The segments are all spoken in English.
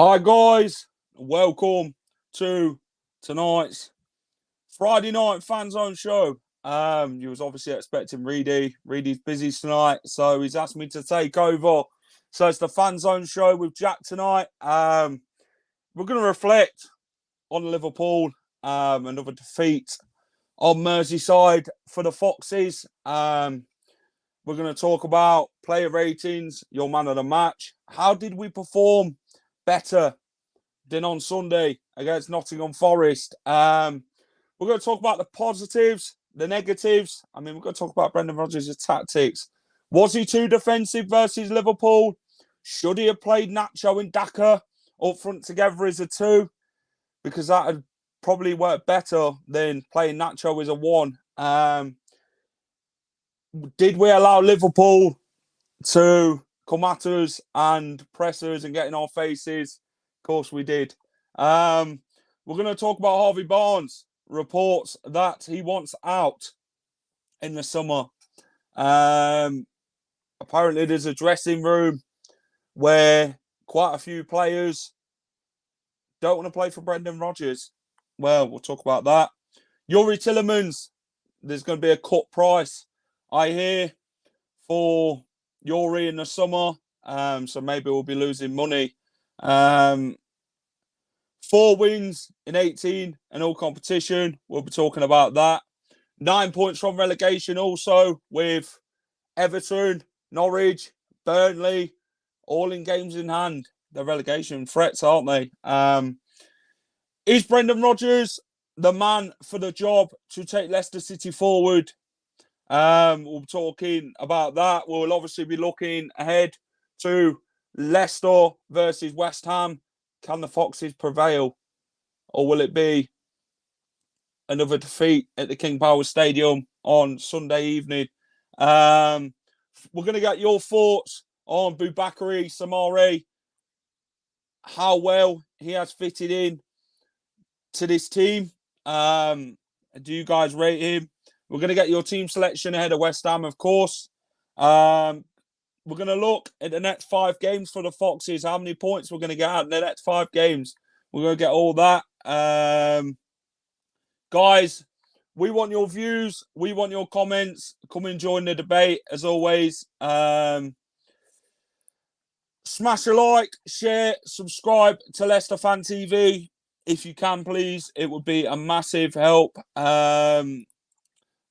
Hi guys, welcome to tonight's Friday night Fanzone show. You was obviously expecting Reedy. Reedy's busy tonight, so he's asked me to take over. So it's the Fanzone show with Jack tonight. We're going to reflect on Liverpool, another defeat on Merseyside for the Foxes. We're going to talk about player ratings, your man of the match. How did we perform better than on Sunday against Nottingham Forest? We're going to talk about the positives, the negatives. We're going to talk about Brendan Rodgers' tactics. Was he too defensive versus Liverpool? Should he have played Nacho and Daka up front together as a two? Because that would probably work better than playing Nacho as a one. Did we allow Liverpool to come at us and press us and get in our faces? Of course we did. We're going to talk about Harvey Barnes. Reports that he wants out in the summer. Apparently there's a dressing room where quite a few players don't want to play for Brendan Rodgers. Well, we'll talk about that. Youri Tielemans, there's going to be a cut price, I hear, for Youri in the summer. So maybe we'll be losing money. 4 wins in 18 and all competition. We'll be talking about that. 9 points from relegation also with Everton, Norwich, Burnley, all in games in hand. The relegation threats, aren't they? Is Brendan Rodgers the man for the job to take Leicester City forward? We'll be talking about that. We'll obviously be looking ahead to Leicester versus West Ham. Can the Foxes prevail? Or will it be another defeat at the King Power Stadium on Sunday evening? We're going to get your thoughts on Boubakary Samari, how well he has fitted in to this team. Do you guys rate him? We're going to get your team selection ahead of West Ham, of course. We're going to look at the next 5 games for the Foxes, how many points we're going to get out in the next 5 games. We're going to get all that. Guys, we want your views. We want your comments. Come and join the debate, as always. Smash a like, share, subscribe to Leicester Fan TV. If you can, please. It would be a massive help.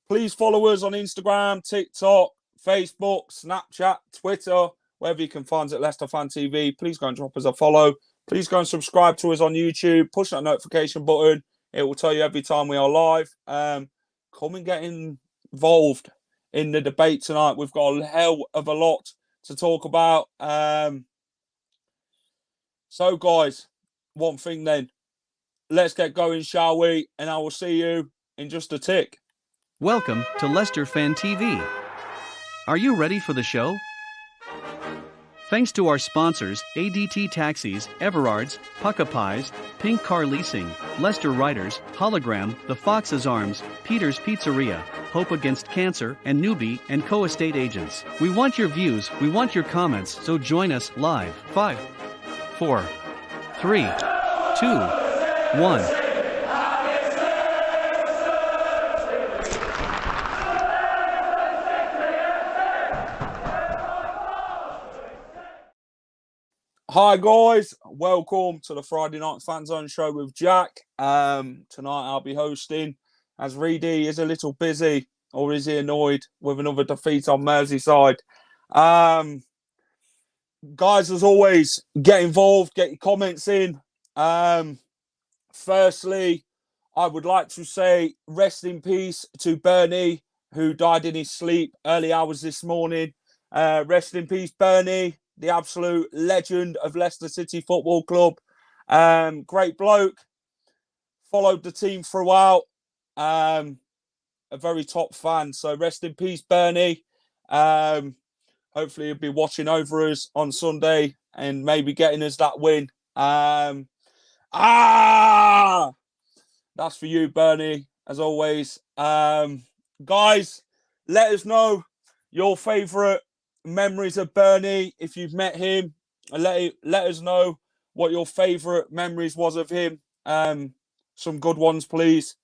Please follow us on Instagram, TikTok, Facebook, Snapchat, Twitter, wherever you can find us at Leicester Fan TV. Please go and drop us a follow. Please go and subscribe to us on YouTube. Push that notification button. It will tell you every time we are live. Come and get involved in the debate tonight. We've got a hell of a lot to talk about. So, guys, one thing then. Let's get going, shall we? And I will see you in just a tick. Welcome to Leicester Fan TV. Are you ready for the show? Thanks to our sponsors, ADT Taxis, Everards, Pucka Pies, Pink Car Leasing, Leicester Riders, Hologram, The Fox's Arms, Peter's Pizzeria, Hope Against Cancer, and Newbie and Co-Estate Agents. We want your views, we want your comments, so join us live. 5, 4, 3, 2, 1. Hi guys, welcome to the Friday Night Fanzone show with Jack. Tonight I'll be hosting, as Reedy is a little busy, or is he annoyed with another defeat on Merseyside. Guys, as always, get involved, get your comments in. Firstly, I would like to say rest in peace to Bernie, who died in his sleep early hours this morning. Rest in peace, Bernie, the absolute legend of Leicester City Football Club. Great bloke. Followed the team throughout. A very top fan. So rest in peace, Bernie. Hopefully he'll be watching over us on Sunday and maybe getting us that win. That's for you, Bernie, as always. Guys, let us know your favourite memories of Bernie, if you've met him. Let us know what your favourite memories was of him. Some good ones, please,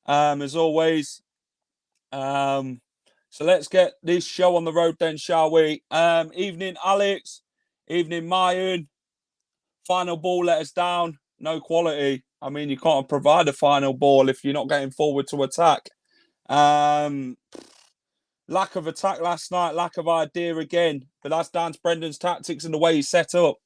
as always. So let's get this show on the road then, shall we? Evening, Alex. Evening, Mayan. Final ball let us down. No quality. I mean, you can't provide a final ball if you're not getting forward to attack. Lack of attack last night, lack of idea again. But that's down to Brendan's tactics and the way he's set up.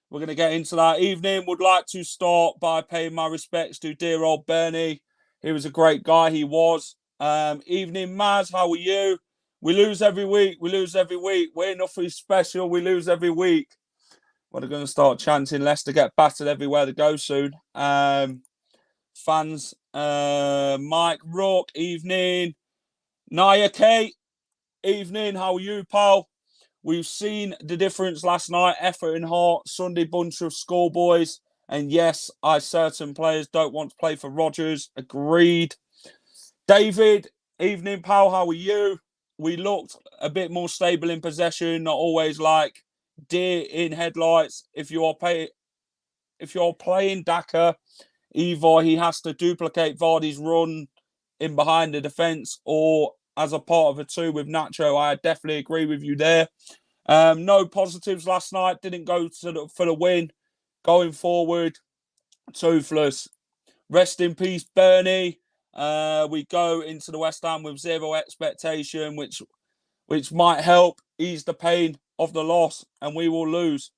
We're going to get into that. Evening, would like to start by paying my respects to dear old Bernie. He was a great guy, he was. Evening, Maz, how are you? We lose every week. We're nothing special. We lose every week. We're going to start chanting Leicester get battered everywhere they go soon. Fans, Mike, Rook, evening. Naya Kate, evening. How are you, pal? We've seen the difference last night. Effort and heart. Sunday bunch of schoolboys. And yes, certain players don't want to play for Rodgers. Agreed. David, evening, pal. How are you? We looked a bit more stable in possession. Not always like deer in headlights. If you're playing Daka, either he has to duplicate Vardy's run in behind the defence, or as a part of a two with Nacho. I definitely agree with you there. No positives last night. Didn't go for the win. Going forward, toothless. Rest in peace, Bernie. We go into the West Ham with zero expectation, which might help ease the pain of the loss, and we will lose.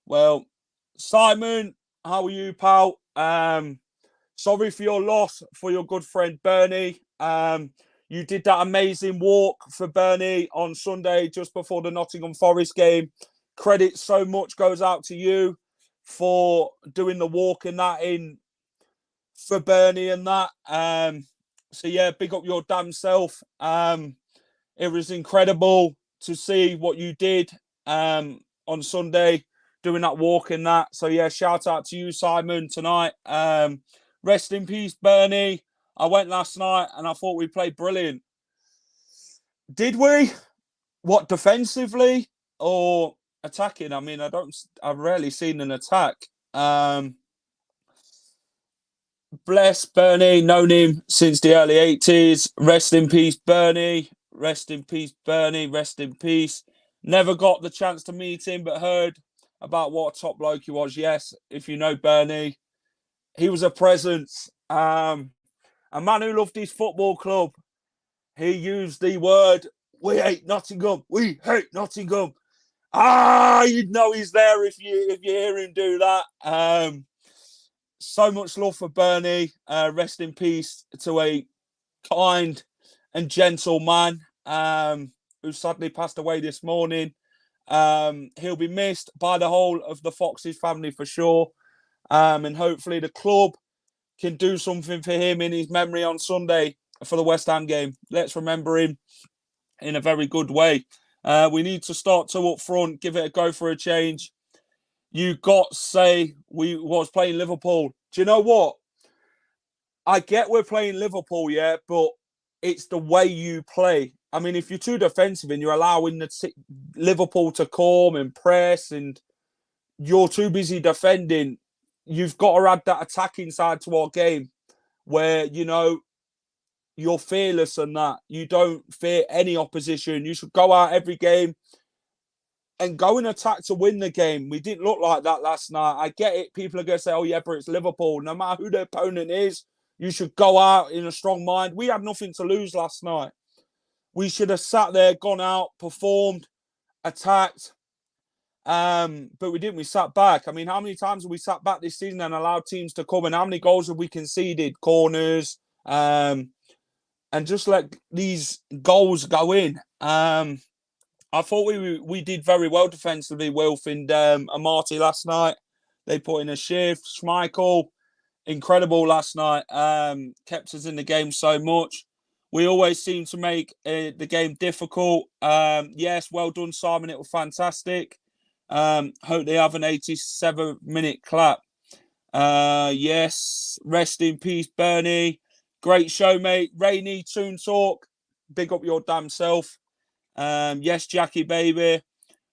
Well, Simon, how are you, pal? Sorry for your loss for your good friend Bernie. You did that amazing walk for Bernie on Sunday just before the Nottingham Forest game. Credit so much goes out to you for doing the walk and that in for Bernie and that. So yeah, big up your damn self. It was incredible to see what you did on Sunday, doing that walk and that. So yeah, shout out to you, Simon, tonight. Rest in peace, Bernie. I went last night and I thought we played brilliant. Did we? What, defensively or attacking? I mean, I've rarely seen an attack. Bless Bernie, known him since the early 80s. Rest in peace, Bernie. Rest in peace, Bernie. Rest in peace. Never got the chance to meet him, but heard about what a top bloke he was. Yes, if you know Bernie, he was a presence. A man who loved his football club. He used the word, "We hate Nottingham. We hate Nottingham." You'd know he's there if you hear him do that. So much love for Bernie. Rest in peace to a kind and gentle man who sadly passed away this morning. He'll be missed by the whole of the Foxes family for sure. And hopefully the club can do something for him in his memory on Sunday for the West Ham game. Let's remember him in a very good way. We need to start two up front, give it a go for a change. You got to say we was playing Liverpool. Do you know what? I get we're playing Liverpool, yeah, but it's the way you play. I mean, if you're too defensive and you're allowing Liverpool to come and press and you're too busy defending, you've got to add that attacking side to our game where, you know, you're fearless and that. You don't fear any opposition. You should go out every game and go and attack to win the game. We didn't look like that last night. I get it. People are going to say, oh, yeah, but it's Liverpool. No matter who the opponent is, you should go out in a strong mind. We had nothing to lose last night. We should have sat there, gone out, performed, attacked. But we didn't. We sat back. I mean, how many times have we sat back this season and allowed teams to come? And how many goals have we conceded? Corners. And just let these goals go in. I thought we did very well defensively, Wilf and Lamarte last night. They put in a shift. Schmeichel, incredible last night. Kept us in the game so much. We always seem to make the game difficult. Yes, well done, Simon. It was fantastic. Hope they have an 87-minute clap. Yes, rest in peace, Bernie. Great show, mate. Rainy, Toon Talk. Big up your damn self. Yes, Jackie, baby.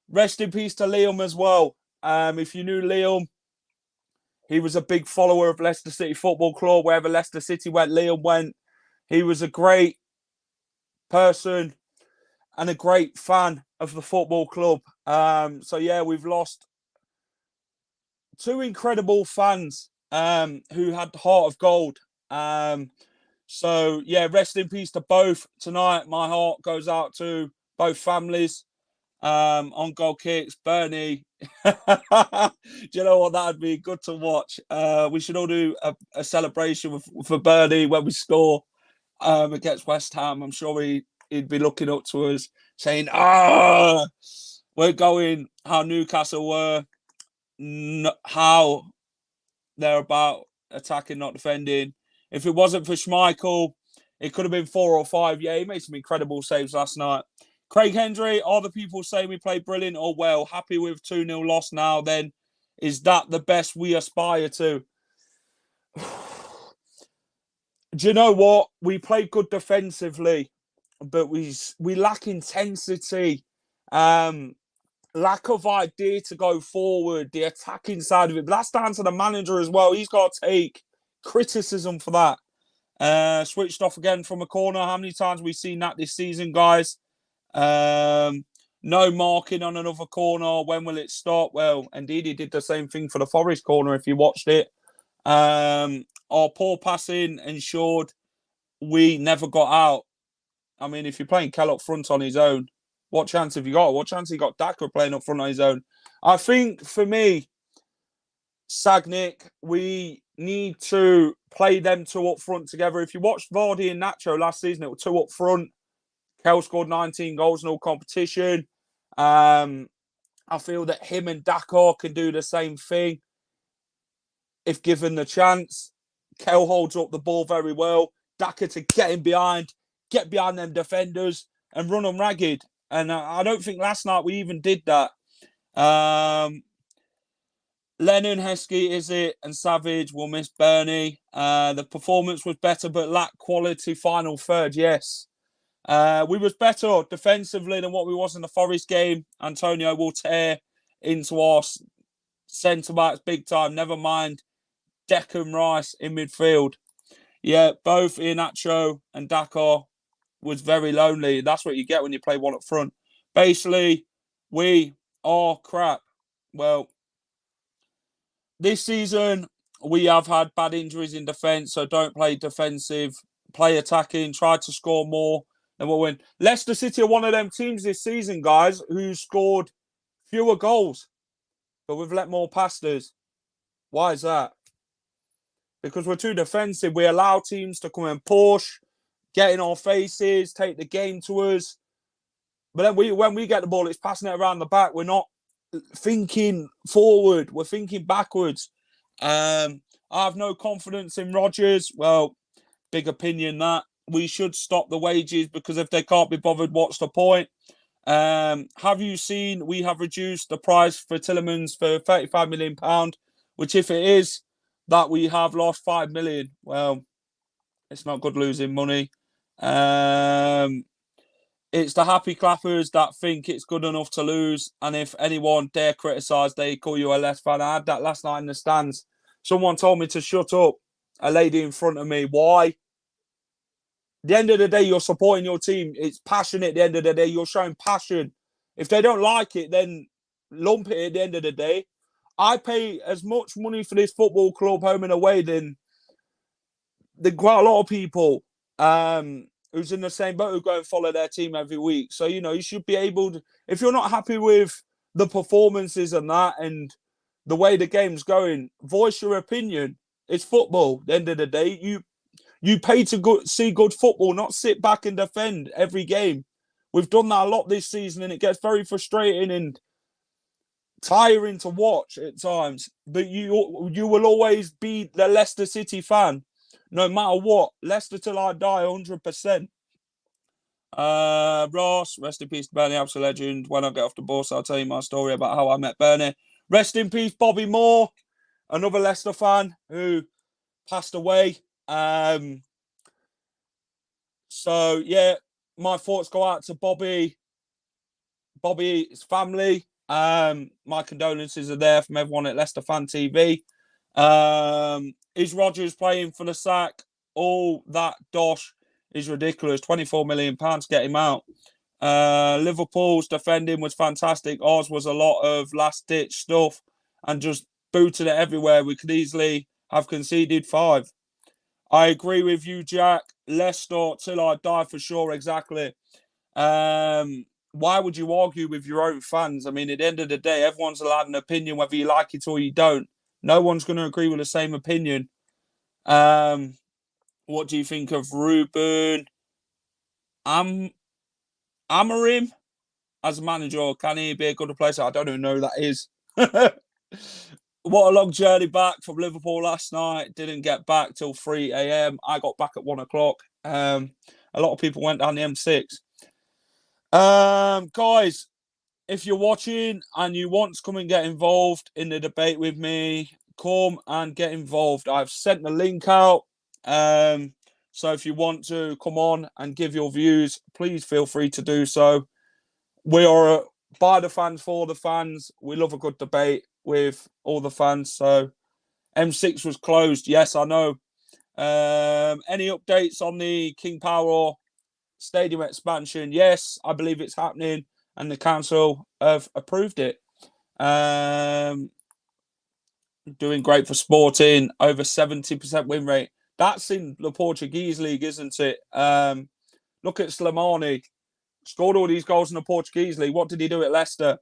Rest in peace to Liam as well. If you knew Liam, he was a big follower of Leicester City Football Club. Wherever Leicester City went, Liam went. He was a great person and a great fan of the football club. So yeah, we've lost two incredible fans who had the heart of gold. So yeah, rest in peace to both tonight. My heart goes out to both families. On goal kicks, Bernie. Do you know what? That'd be good to watch. We should all do a celebration for Bernie when we score against West Ham. I'm sure he'd be looking up to us saying, we're going how Newcastle were, how they're about attacking, not defending. If it wasn't for Schmeichel, it could have been 4 or 5. Yeah, he made some incredible saves last night. Craig Hendry, all the people say we played brilliant or well. Happy with 2-0 loss now, then. Is that the best we aspire to? Do you know what? We played good defensively, but we lack intensity. Lack of idea to go forward, the attacking side of it. But that's down to the manager as well. He's got to take criticism for that. Switched off again from a corner. How many times have we seen that this season, guys? No marking on another corner. When will it stop? Well, indeed, he did the same thing for the Forest corner if you watched it. Our poor passing ensured we never got out. I mean, if you're playing Kell up front on his own, what chance have you got? What chance have you got Daka playing up front on his own? I think, for me, Sagnik, we need to play them two up front together. If you watched Vardy and Nacho last season, it was two up front. Kell scored 19 goals in all competition. I feel that him and Daka can do the same thing if given the chance. Kell holds up the ball very well. Daka to get him behind, get behind them defenders and run them ragged. And I don't think last night we even did that. Lennon, Heskey, Izzet and Savage will miss Bernie. The performance was better but lacked quality final third, yes. We was better defensively than what we was in the Forest game. Antonio will tear into our centre-backs big time. Never mind Declan Rice in midfield. Yeah, both Iheanacho and Daka was very lonely. That's what you get when you play one up front. Basically, we are crap. Well, this season, we have had bad injuries in defence, so don't play defensive. Play attacking, try to score more, and we'll win. Leicester City are one of them teams this season, guys, who scored fewer goals, but we've let more past us. Why is that? Because we're too defensive. We allow teams to come and push, get in our faces, take the game to us. But then when we get the ball, it's passing it around the back. We're not thinking forward. We're thinking backwards. I have no confidence in Rodgers. Well, big opinion that. We should stop the wages because if they can't be bothered, what's the point? Have you seen we have reduced the price for Tielemans for £35 million, which if it is that we have lost 5 million, well, it's not good losing money. It's the happy clappers that think it's good enough to lose. And if anyone dare criticise, they call you a less fan. I had that last night in the stands. Someone told me to shut up. A lady in front of me. Why? At the end of the day, you're supporting your team. It's passionate at the end of the day. You're showing passion. If they don't like it, then lump it at the end of the day. I pay as much money for this football club home and away than quite a lot of people who's in the same boat who go and follow their team every week. So, you should be able to, if you're not happy with the performances and that and the way the game's going, voice your opinion. It's football. At the end of the day, you pay to see good football, not sit back and defend every game. We've done that a lot this season and it gets very frustrating and tiring to watch at times. But you will always be the Leicester City fan, no matter what. Leicester till I die, 100%. Ross, rest in peace to Bernie, absolute legend. When I get off the bus, I'll tell you my story about how I met Bernie. Rest in peace, Bobby Moore, another Leicester fan who passed away. So, yeah, my thoughts go out to Bobby's family. My condolences are there from everyone at Leicester Fan TV. Is Rodgers playing for the sack? All that dosh is ridiculous. £24 million to get him out. Liverpool's defending was fantastic. Ours was a lot of last-ditch stuff and just booted it everywhere. We could easily have conceded 5. I agree with you, Jack. Leicester till I die for sure, exactly. Why would you argue with your own fans? I mean, at the end of the day, everyone's allowed an opinion, whether you like it or you don't. No one's going to agree with the same opinion. What do you think of Ruben Amorim as a manager? Can he be a good replacer? I don't even know who that is. What a long journey back from Liverpool last night. Didn't get back till 3 a.m. I got back at 1 o'clock. A lot of people went down the M6. Guys, if you're watching and you want to come and get involved in the debate with me, come and get involved. I've sent the link out. So if you want to come on and give your views, please feel free to do so. We are by the fans, for the fans. We love a good debate with all the fans. So M6 was closed. Yes, I know. Any updates on the King Power Stadium expansion? Yes, I believe it's happening and the council have approved it. Doing great for Sporting, over 70% win rate. That's in the Portuguese league, isn't it? Look at Lamarte. Scored all these goals in the Portuguese league. What did he do at Leicester?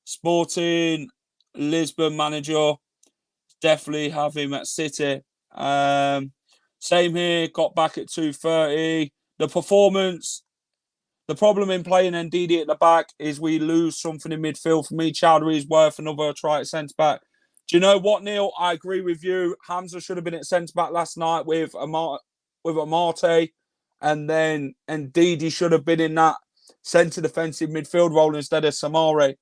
Sporting, Lisbon manager. Definitely have him at City. Same here. Got back at 2:30. The performance. The problem in playing Ndidi at the back is we lose something in midfield. For me, Chowdhury is worth another try at centre-back. Do you know what, Neil? I agree with you. Hamza should have been at centre-back last night with Lamarte. And then Ndidi should have been in that centre defensive midfield role instead of Samari.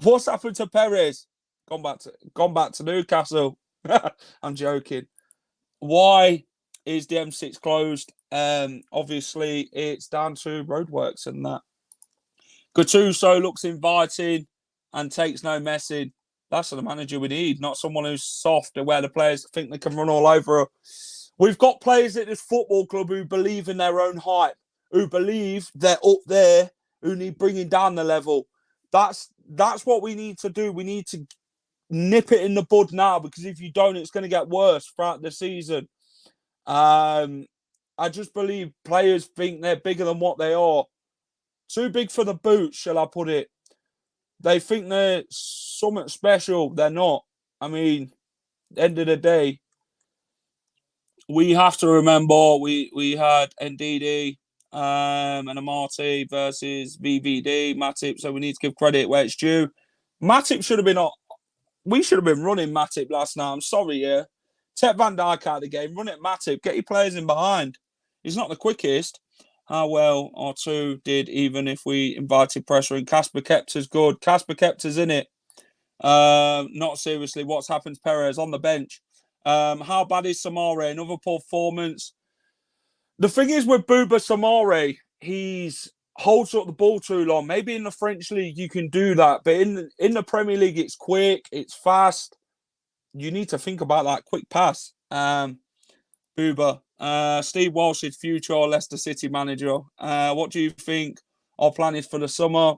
What's happened to Perez? Gone back to Newcastle. I'm joking. Why is the M6 closed? Obviously, it's down to roadworks and that. Gattuso looks inviting and takes no messing. That's the manager we need, not someone who's soft and where the players think they can run all over her. We've got players at this football club who believe in their own hype, who believe they're up there, who need bringing down the level. That's what we need to do. We need to nip it in the bud now, because if you don't, it's going to get worse throughout the season. I just believe players think they're bigger than what they are. Too big for the boots, shall I put it? They think they're something special. They're not. I mean, at the end of the day, we have to remember we had Ndidi and Lamarte versus VVD, Matip, so we need to give credit where it's due. Matip should have been... We should have been running Matip last night. I'm sorry, yeah. Take Van Dijk out of the game. Run it Matip. Get your players in behind. He's not the quickest. How well our 2 did, even if we invited pressure in. Casper kept us good. Casper kept us in it. Not seriously. What's happened to Perez on the bench? How bad is Samari? Another poor performance. The thing is with Bouba Samari, he's holds up the ball too long. Maybe in the French league you can do that, but in the Premier League it's quick, it's fast. You need to think about that quick pass. Bouba. Steve Walsh's future Leicester City manager. What do you think our plan is for the summer?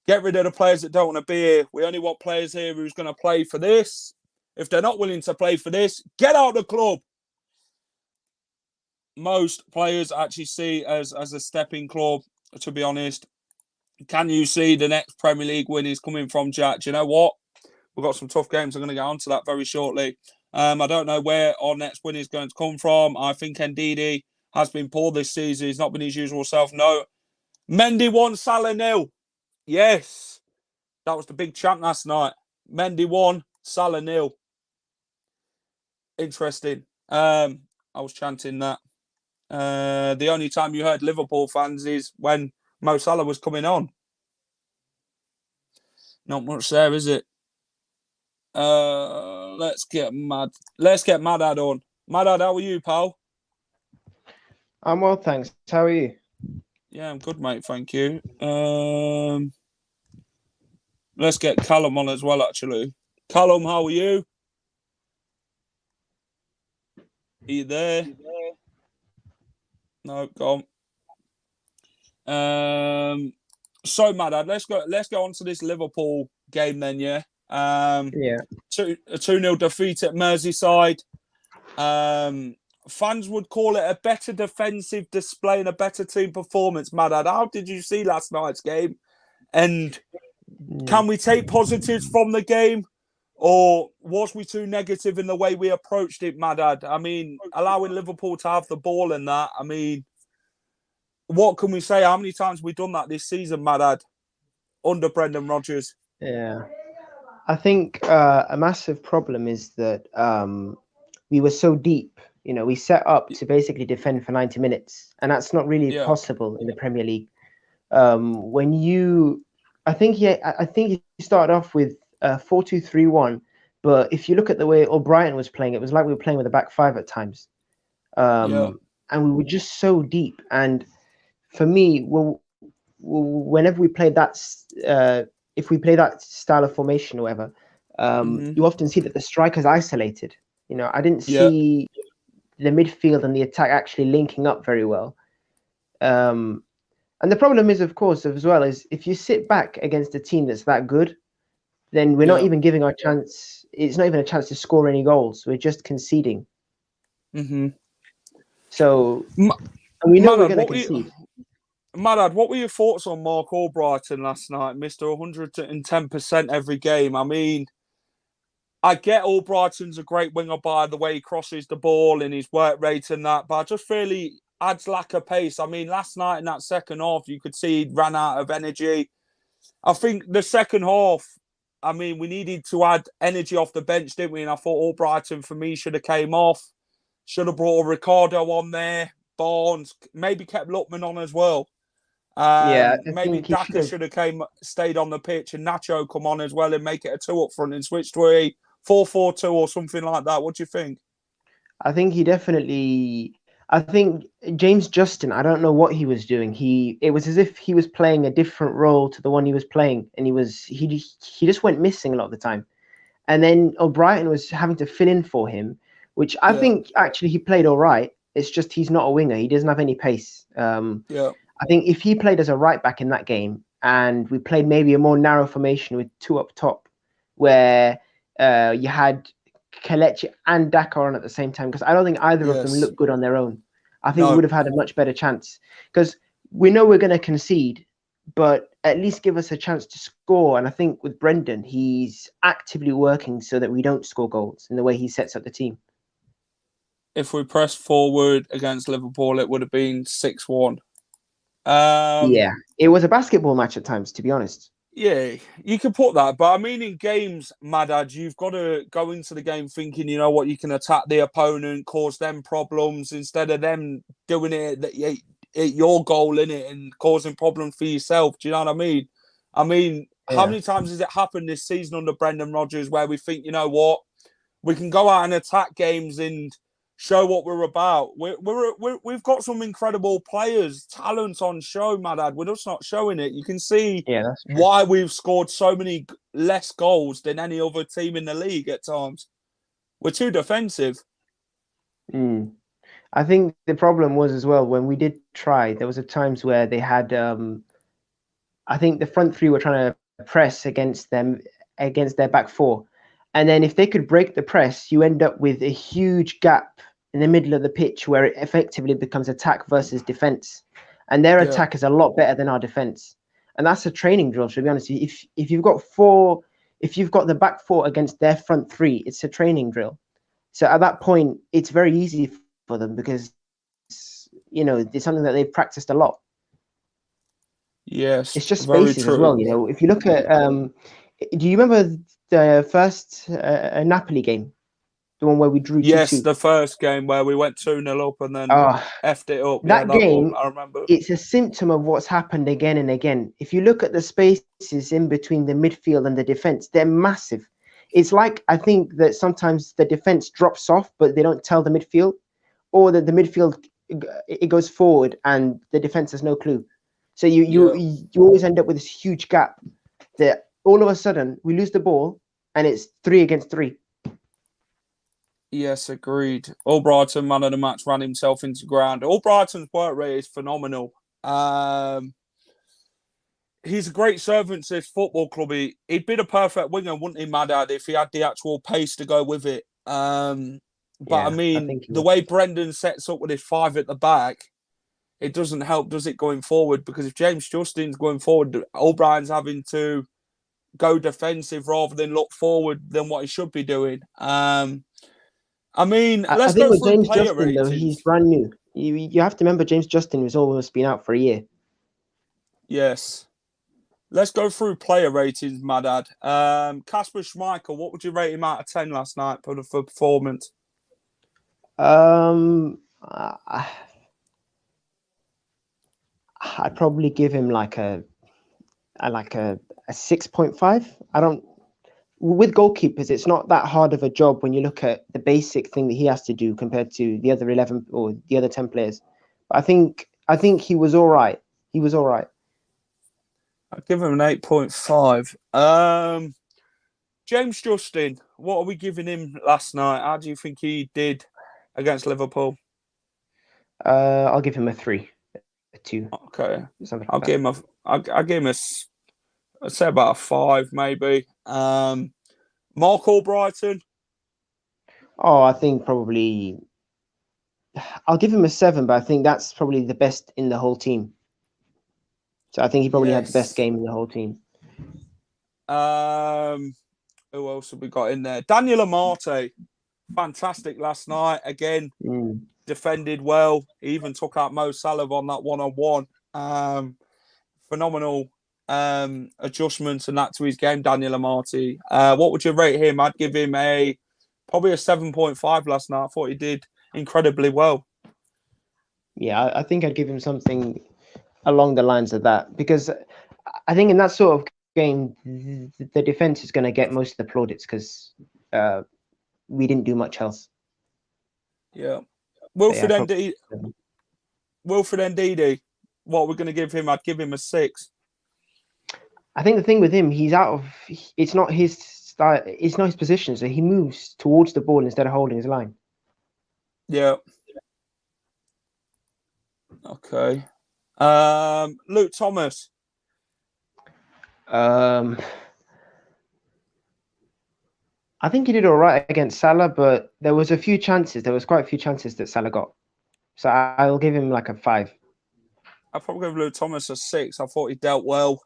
Get rid of the players that don't want to be here. We only want players here who's going to play for this. If they're not willing to play for this, get out of the club. Most players actually see as a stepping club, to be honest. Can you see the next Premier League win is coming from Jack? Do you know what? We've got some tough games. I'm going to get onto that very shortly. I don't know where our next win is going to come from. I think Ndidi has been poor this season. He's not been his usual self. No. Mendy 1, Salah 0. Yes. That was the big chant last night. Mendy 1, Salah 0. Interesting. I was chanting that. The only time you heard Liverpool fans is when Mo Salah was coming on. Not much there, is it? Let's get Madad on. Madad, how are you, pal? I'm well, thanks. How are you? Yeah, I'm good, mate. Thank you. Let's get Callum on as well, actually. Callum, how are you? Are you there? No, gone. So, Madad, let's go on to this Liverpool game then, yeah? Yeah. 2-0 defeat at Merseyside. Fans would call it a better defensive display and a better team performance, Madad. How did you see last night's game? And can we take positives from the game? Or was we too negative in the way we approached it, Madad? I mean, allowing Liverpool to have the ball and that, I mean, what can we say? How many times have we done that this season, Madad, under Brendan Rodgers? Yeah. I think a massive problem is that we were so deep. You know, we set up to basically defend for 90 minutes, and that's not really possible in the Premier League. I think he started off with 4-2-3-1, but if you look at the way O'Brien was playing, it was like we were playing with a back five at times, and we were just so deep. And for me, whenever we played that, if we play that style of formation or whatever, you often see that the striker's isolated. You know, I didn't see the midfield and the attack actually linking up very well. And the problem is, of course, as well, is if you sit back against a team that's that good, then we're not even giving our chance. It's not even a chance to score any goals. We're just conceding. So, and we know we're going to concede. Madad, what were your thoughts on Mark Albrighton last night? Mr. 110% every game. I mean, I get Albrighton's a great winger by the way he crosses the ball and his work rate and that, but I just really adds lack of pace. I mean, last night in that second half, you could see he ran out of energy. I think the second half, I mean, we needed to add energy off the bench, didn't we? And I thought Albrighton, for me, should have came off. Should have brought Ricardo on there. Barnes, maybe kept Lookman on as well. Maybe Daka should have stayed on the pitch and Nacho come on as well and make it a 2 up front and switch to a 4-4-2 or something like that. What do you think? I think James Justin, I don't know what he was doing. It was as if he was playing a different role to the one he was playing, and he just went missing a lot of the time. And then O'Brien was having to fill in for him, which I think actually he played all right. It's just he's not a winger. He doesn't have any pace. I think if he played as a right back in that game and we played maybe a more narrow formation with 2 up top, where you had Kelechi and Daka on at the same time, because I don't think either of them look good on their own. I think we would have had a much better chance, because we know we're going to concede, but at least give us a chance to score. And I think with Brendan, he's actively working so that we don't score goals in the way he sets up the team. If we pressed forward against Liverpool, it would have been 6-1. It was a basketball match at times, to be honest. Yeah, you can put that. But I mean, in games, Madad, you've got to go into the game thinking, you know what, you can attack the opponent, cause them problems instead of them doing it at your goal in it and causing problems for yourself. Do you know what I mean? I mean, how many times has it happened this season under Brendan Rodgers where we think, you know what, we can go out and attack games and show what we're about. We've got some incredible players, talent on show, Madad. We're just not showing it. You can see why we've scored so many less goals than any other team in the league at times. We're too defensive. I think the problem was as well, when we did try, there was a times where they had, I think the front three were trying to press against their back four. And then if they could break the press, you end up with a huge gap in the middle of the pitch where it effectively becomes attack versus defense. And their attack is a lot better than our defense. And that's a training drill, to be honest. If you've got the back four against their front three, it's a training drill. So at that point, it's very easy for them because, you know, it's something that they've practiced a lot. Yes, it's just spaces as well. You know, if you look at, do you remember the first Napoli game? The one where we drew 2-2. Yes, the first game where we went 2-0 up and then effed it up. That game, I remember. It's a symptom of what's happened again and again. If you look at the spaces in between the midfield and the defense, they're massive. It's like, I think that sometimes the defense drops off, but they don't tell the midfield, or that the midfield, it goes forward and the defense has no clue. So you always end up with this huge gap that all of a sudden we lose the ball and it's 3 against 3. Yes, agreed. Albrighton, man of the match, ran himself into ground. Albrighton's work rate is phenomenal. He's a great servant to this football club. He'd been a perfect winger, wouldn't he, Madad, if he had the actual pace to go with it. But I mean, the way Brendan sets up with his 5 at the back, it doesn't help, does it, going forward? Because if James Justin's going forward, O'Brien's having to go defensive rather than look forward than what he should be doing. I mean, let's go through James player Justin, ratings. though, he's brand new. You have to remember James Justin was almost been out for a year. Yes. Let's go through player ratings, Madad. Kasper Schmeichel, what would you rate him out of 10 last night for the performance? I'd probably give him like a 6.5. I don't. With goalkeepers, it's not that hard of a job when you look at the basic thing that he has to do compared to the other 11 or the other 10 players. But I think he was all right. He was all right. I'd give him an 8.5. James Justin, what are we giving him last night? How do you think he did against Liverpool? I'll give him a 3, a 2. Okay, I'll give him a. I'll give him a. I'd say about a 5, maybe. Mark Albrighton. Oh, I think probably. I'll give him a 7, but I think that's probably the best in the whole team. So I think he probably had the best game in the whole team. Who else have we got in there? Daniel Lamarte, fantastic last night. Again, defended well. He even took out Mo Salah on that 1-on-1. Phenomenal adjustments and that to his game, Daniel Lamarte. What would you rate him? I'd give him probably a 7.5 last night. I thought he did incredibly well. Yeah, I think I'd give him something along the lines of that, because I think in that sort of game, the defense is going to get most of the plaudits because we didn't do much else. Yeah. Wilfred Ndidi, what we're going to give him, I'd give him a 6. I think the thing with him, he's out of, it's not his style, it's not his position, so he moves towards the ball instead of holding his line. Yeah. Okay. Luke Thomas. I think he did all right against Salah, but there was quite a few chances that Salah got. So I'll give him like a 5. I'll probably give Luke Thomas a 6. I thought he dealt well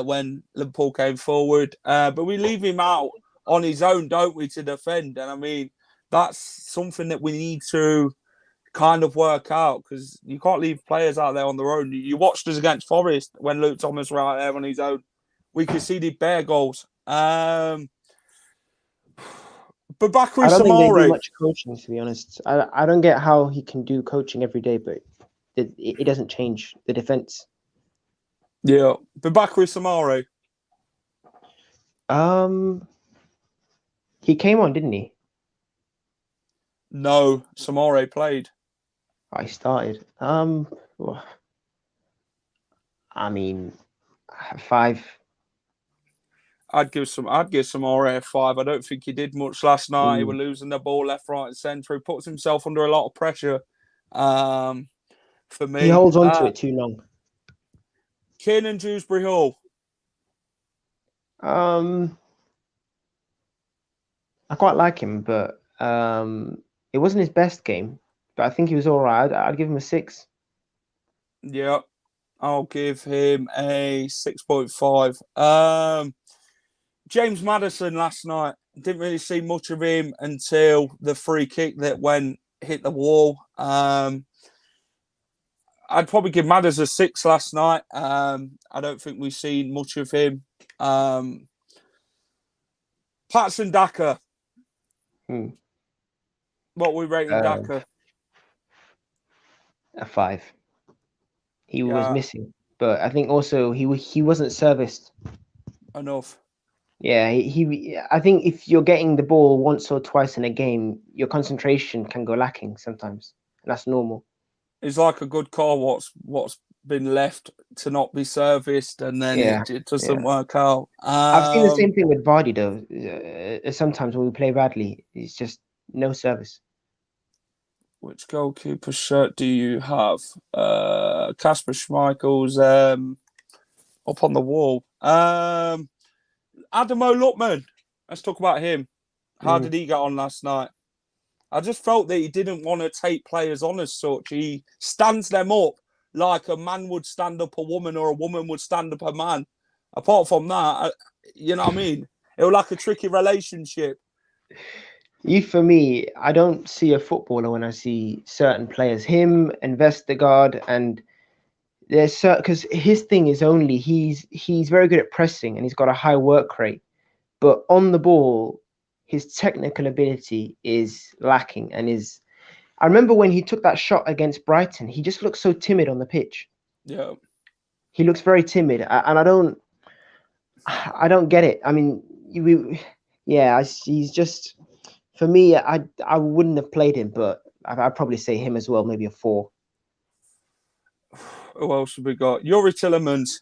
when Liverpool came forward. But we leave him out on his own, don't we, to defend? And I mean, that's something that we need to kind of work out, because you can't leave players out there on their own. You watched us against Forest when Luke Thomas was out there on his own. We conceded bare goals. But Bakary I don't think they do Samari. much coaching, to be honest. I don't get how he can do coaching every day, but it doesn't change the defense. Yeah, but Bakary Samari. He came on, didn't he? No, Samari played. I started. I mean, 5. I'd give Samari a 5. I don't think he did much last night. He was losing the ball left, right, and centre. He puts himself under a lot of pressure. For me, he holds on to it too long. Kiernan Dewsbury Hall. I quite like him, but it wasn't his best game. But I think he was all right. I'd give him a 6. Yeah, I'll give him a 6.5. James Madison last night, didn't really see much of him until the free kick that hit the wall. I'd probably give Madison a 6 last night. I don't think we've seen much of him. Patson Daka. What are we rating Daka? A 5. He was missing, but I think also he wasn't serviced enough. Yeah, I think if you're getting the ball once or twice in a game, your concentration can go lacking sometimes. And that's normal. He's like a good car. What's been left to not be serviced, and then Yeah, it doesn't yeah. work out. I've seen the same thing with Vardy though. Sometimes when we play badly, it's just no service. Which goalkeeper shirt do you have? Kasper Schmeichel's up on the wall. Adamo Lutman. Let's talk about him. How did he get on last night? I just felt that he didn't want to take players on as such. He stands them up like a man would stand up a woman or a woman would stand up a man. Apart from that, you know what I mean? It was like a tricky relationship. For me, I don't see a footballer when I see certain players. Him and Vestergaard, and there's because his thing is only he's very good at pressing and he's got a high work rate, but on the ball, his technical ability is lacking. And I remember when he took that shot against Brighton, he just looked so timid on the pitch. Yeah, he looks very timid, and I don't get it. I mean, he's just, for me, I wouldn't have played him, but I'd probably say him as well, maybe a 4. Who else have we got? Yuri Tillemans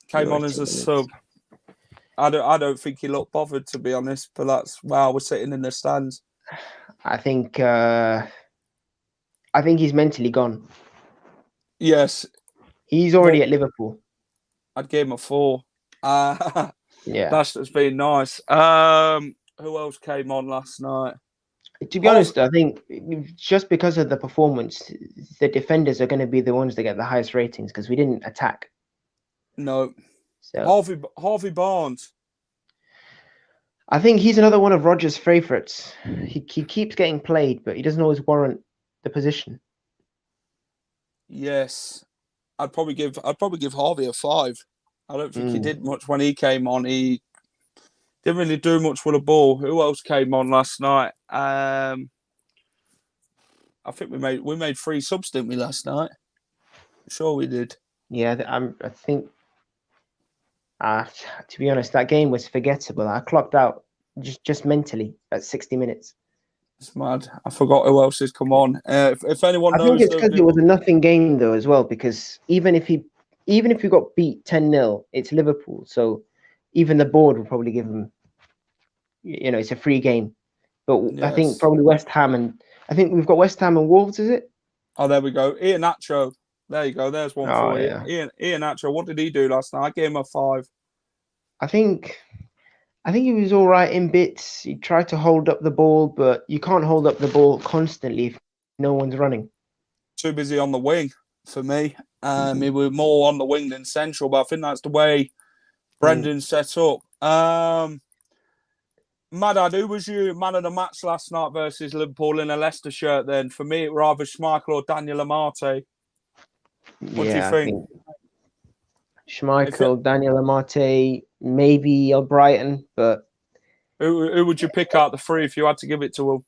came on as a sub. I don't think he looked bothered, to be honest, but that's why I was sitting in the stands. I think he's mentally gone. Yes. He's already at Liverpool. I'd give him a 4. Yeah. That's just been nice. Who else came on last night? To be honest, I think just because of the performance, the defenders are going to be the ones that get the highest ratings because we didn't attack. No. So Harvey Barnes. I think he's another one of Rodgers' favourites. He keeps getting played, but he doesn't always warrant the position. Yes. I'd probably give Harvey a 5. I don't think he did much when he came on. He didn't really do much with the ball. Who else came on last night? I think we made 3 subs, didn't we, last night? Sure we did. Yeah, I think. To be honest, that game was forgettable. I clocked out just mentally at 60 minutes. It's mad. I forgot who else has come on. If anyone knows, I think it's because it was a nothing game though as well. Because even if we got beat 10-0, it's Liverpool, so even the board will probably give them. It's a free game. But yes. I think probably West Ham, and I think we've got West Ham and Wolves. Is it? Oh, there we go. Ian Nacho. There you go. There's one for you. Ian Nacho. What did he do last night? I gave him a 5. I think he was all right in bits. He tried to hold up the ball, but you can't hold up the ball constantly if no one's running. Too busy on the wing for me. He was more on the wing than central, but I think that's the way Brendan set up. Madad, who was your man of the match last night versus Liverpool in a Leicester shirt then? For me, it were either Schmeichel or Daniel Lamarte. What do you think? Schmeichel, Daniel Lamarte, maybe Brighton, but... Who would you pick out the 3 if you had to give it to him?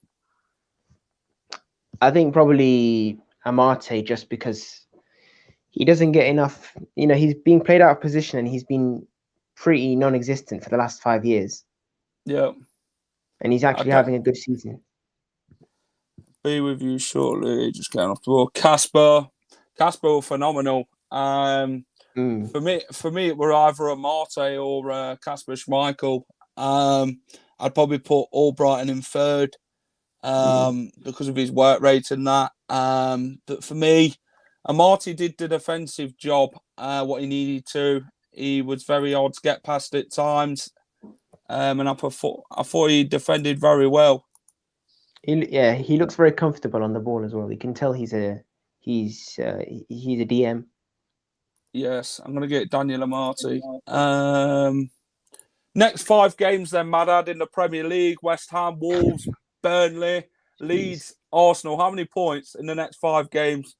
I think probably Lamarte, just because he doesn't get enough... he's being played out of position and he's been pretty non-existent for the last 5 years. Yeah. And he's actually having a good season. Be with you shortly. Just getting off the ball. Casper, phenomenal. For me, it were either a Marte or Kasper Schmeichel. I'd probably put Albrighton in 3rd because of his work rate and that. But for me, Amarte did the defensive job, what he needed to. He was very hard to get past at times. And I thought he defended very well. He looks very comfortable on the ball as well. You can tell he's a DM. Yes, I'm going to get Daniel Lamarte. Next 5 games then, Madad, in the Premier League: West Ham, Wolves, Burnley, Leeds, Arsenal. How many points in the next 5 games?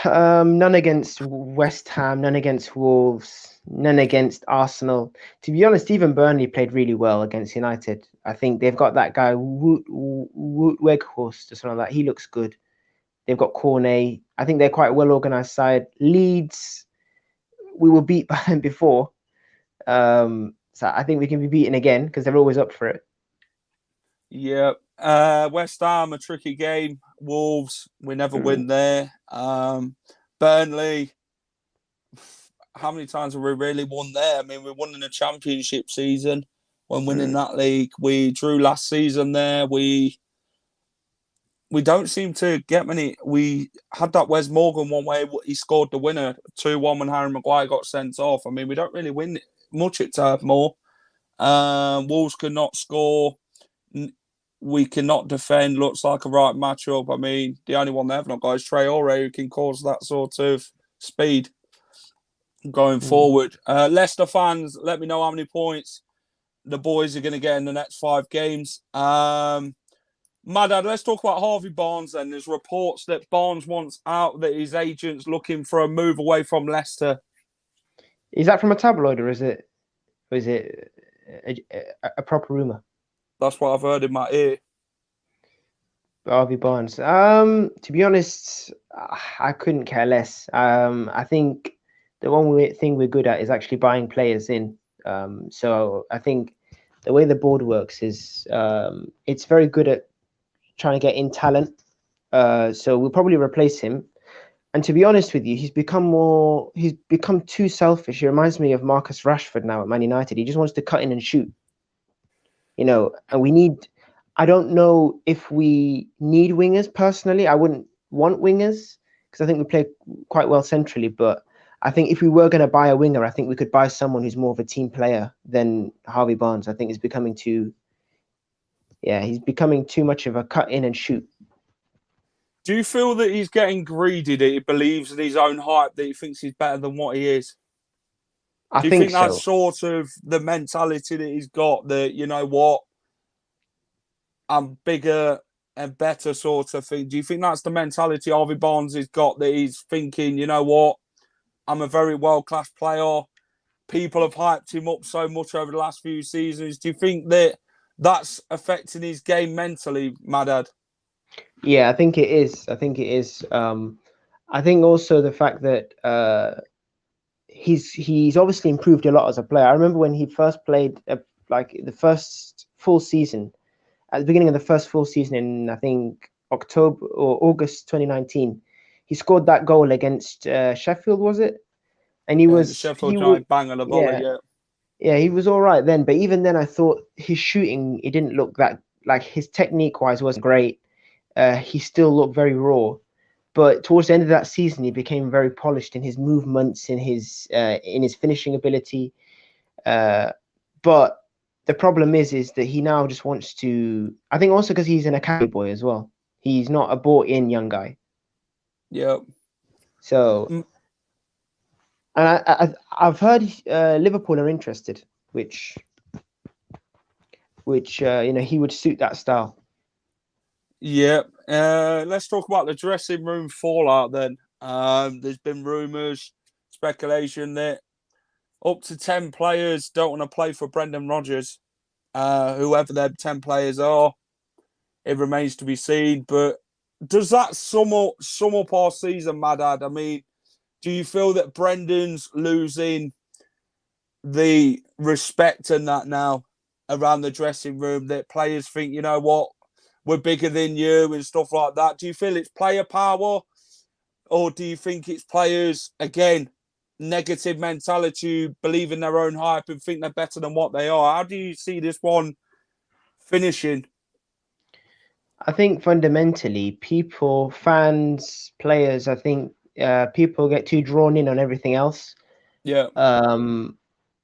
None against West Ham, none against Wolves, none against Arsenal. To be honest, even Burnley played really well against United. I think they've got that guy Weghorst or something like that. He looks good. They've got Cornet. I think they're quite a well-organised side. Leeds, we were beat by them before. So I think we can be beaten again because they're always up for it. Yeah. West Ham, a tricky game. Wolves, we never win there. Burnley, how many times have we really won there? I mean, we won in the Championship season when winning that league. We drew last season there. We don't seem to get many. We had that Wes Morgan one where he scored the winner 2-1 when Harry Maguire got sent off. I mean, we don't really win much at Turf Moor. Wolves cannot score. We cannot defend. Looks like a right matchup. I mean, the only one they have not got is Traore, who can cause that sort of speed going forward. Leicester fans, let me know how many points the boys are going to get in the next 5 games. Madad, let's talk about Harvey Barnes then. There's reports that Barnes wants out, that his agent's looking for a move away from Leicester. Is that from a tabloid or is it a proper rumour? That's what I've heard in my ear. Harvey Barnes. To be honest, I couldn't care less. I think the one thing we're good at is actually buying players in. So I think the way the board works is it's very good at trying to get in talent. So we'll probably replace him. And to be honest with you, he's become too selfish. He reminds me of Marcus Rashford now at Man United. He just wants to cut in and shoot. And I don't know if we need wingers personally. I wouldn't want wingers because I think we play quite well centrally. But I think if we were going to buy a winger, I think we could buy someone who's more of a team player than Harvey Barnes. I think he's becoming too much of a cut in and shoot. Do you feel that he's getting greedy, that he believes in his own hype, that he thinks he's better than what he is? Do you think that's sort of the mentality that he's got, that, you know what, I'm bigger and better sort of thing? Do you think that's the mentality Harvey Barnes has got, that he's thinking, you know what, I'm a very world-class player. People have hyped him up so much over the last few seasons. Do you think that that's affecting his game mentally, Madad? Yeah, I think it is. I think also the fact that he's obviously improved a lot as a player. I remember when he first played the first full season, at the beginning of the first full season in, I think, October or August 2019, he scored that goal against Sheffield, was it? And he was Sheffield United bang on the volley, yeah, he was all right then. But even then, I thought his shooting, it didn't look that, like, his technique wise wasn't great. He still looked very raw. But towards the end of that season, he became very polished in his movements, in his finishing ability. But the problem is that he now just wants to. I think also because he's an academy boy as well. He's not a bought-in young guy. Yeah. So, and I've heard Liverpool are interested, which he would suit that style. Yeah. Let's talk about the dressing room fallout then. There's been rumours, speculation that up to 10 players don't want to play for Brendan Rodgers. Whoever their 10 players are, it remains to be seen. But does that sum up our season, Madad? I mean, do you feel that Brendan's losing the respect and that now around the dressing room, that players think, you know what, we're bigger than you and stuff like that? Do you feel it's player power, or do you think it's players, again, negative mentality, believe in their own hype and think they're better than what they are? How do you see this one finishing? I think fundamentally, people, fans, players, I think people get too drawn in on everything else. Yeah.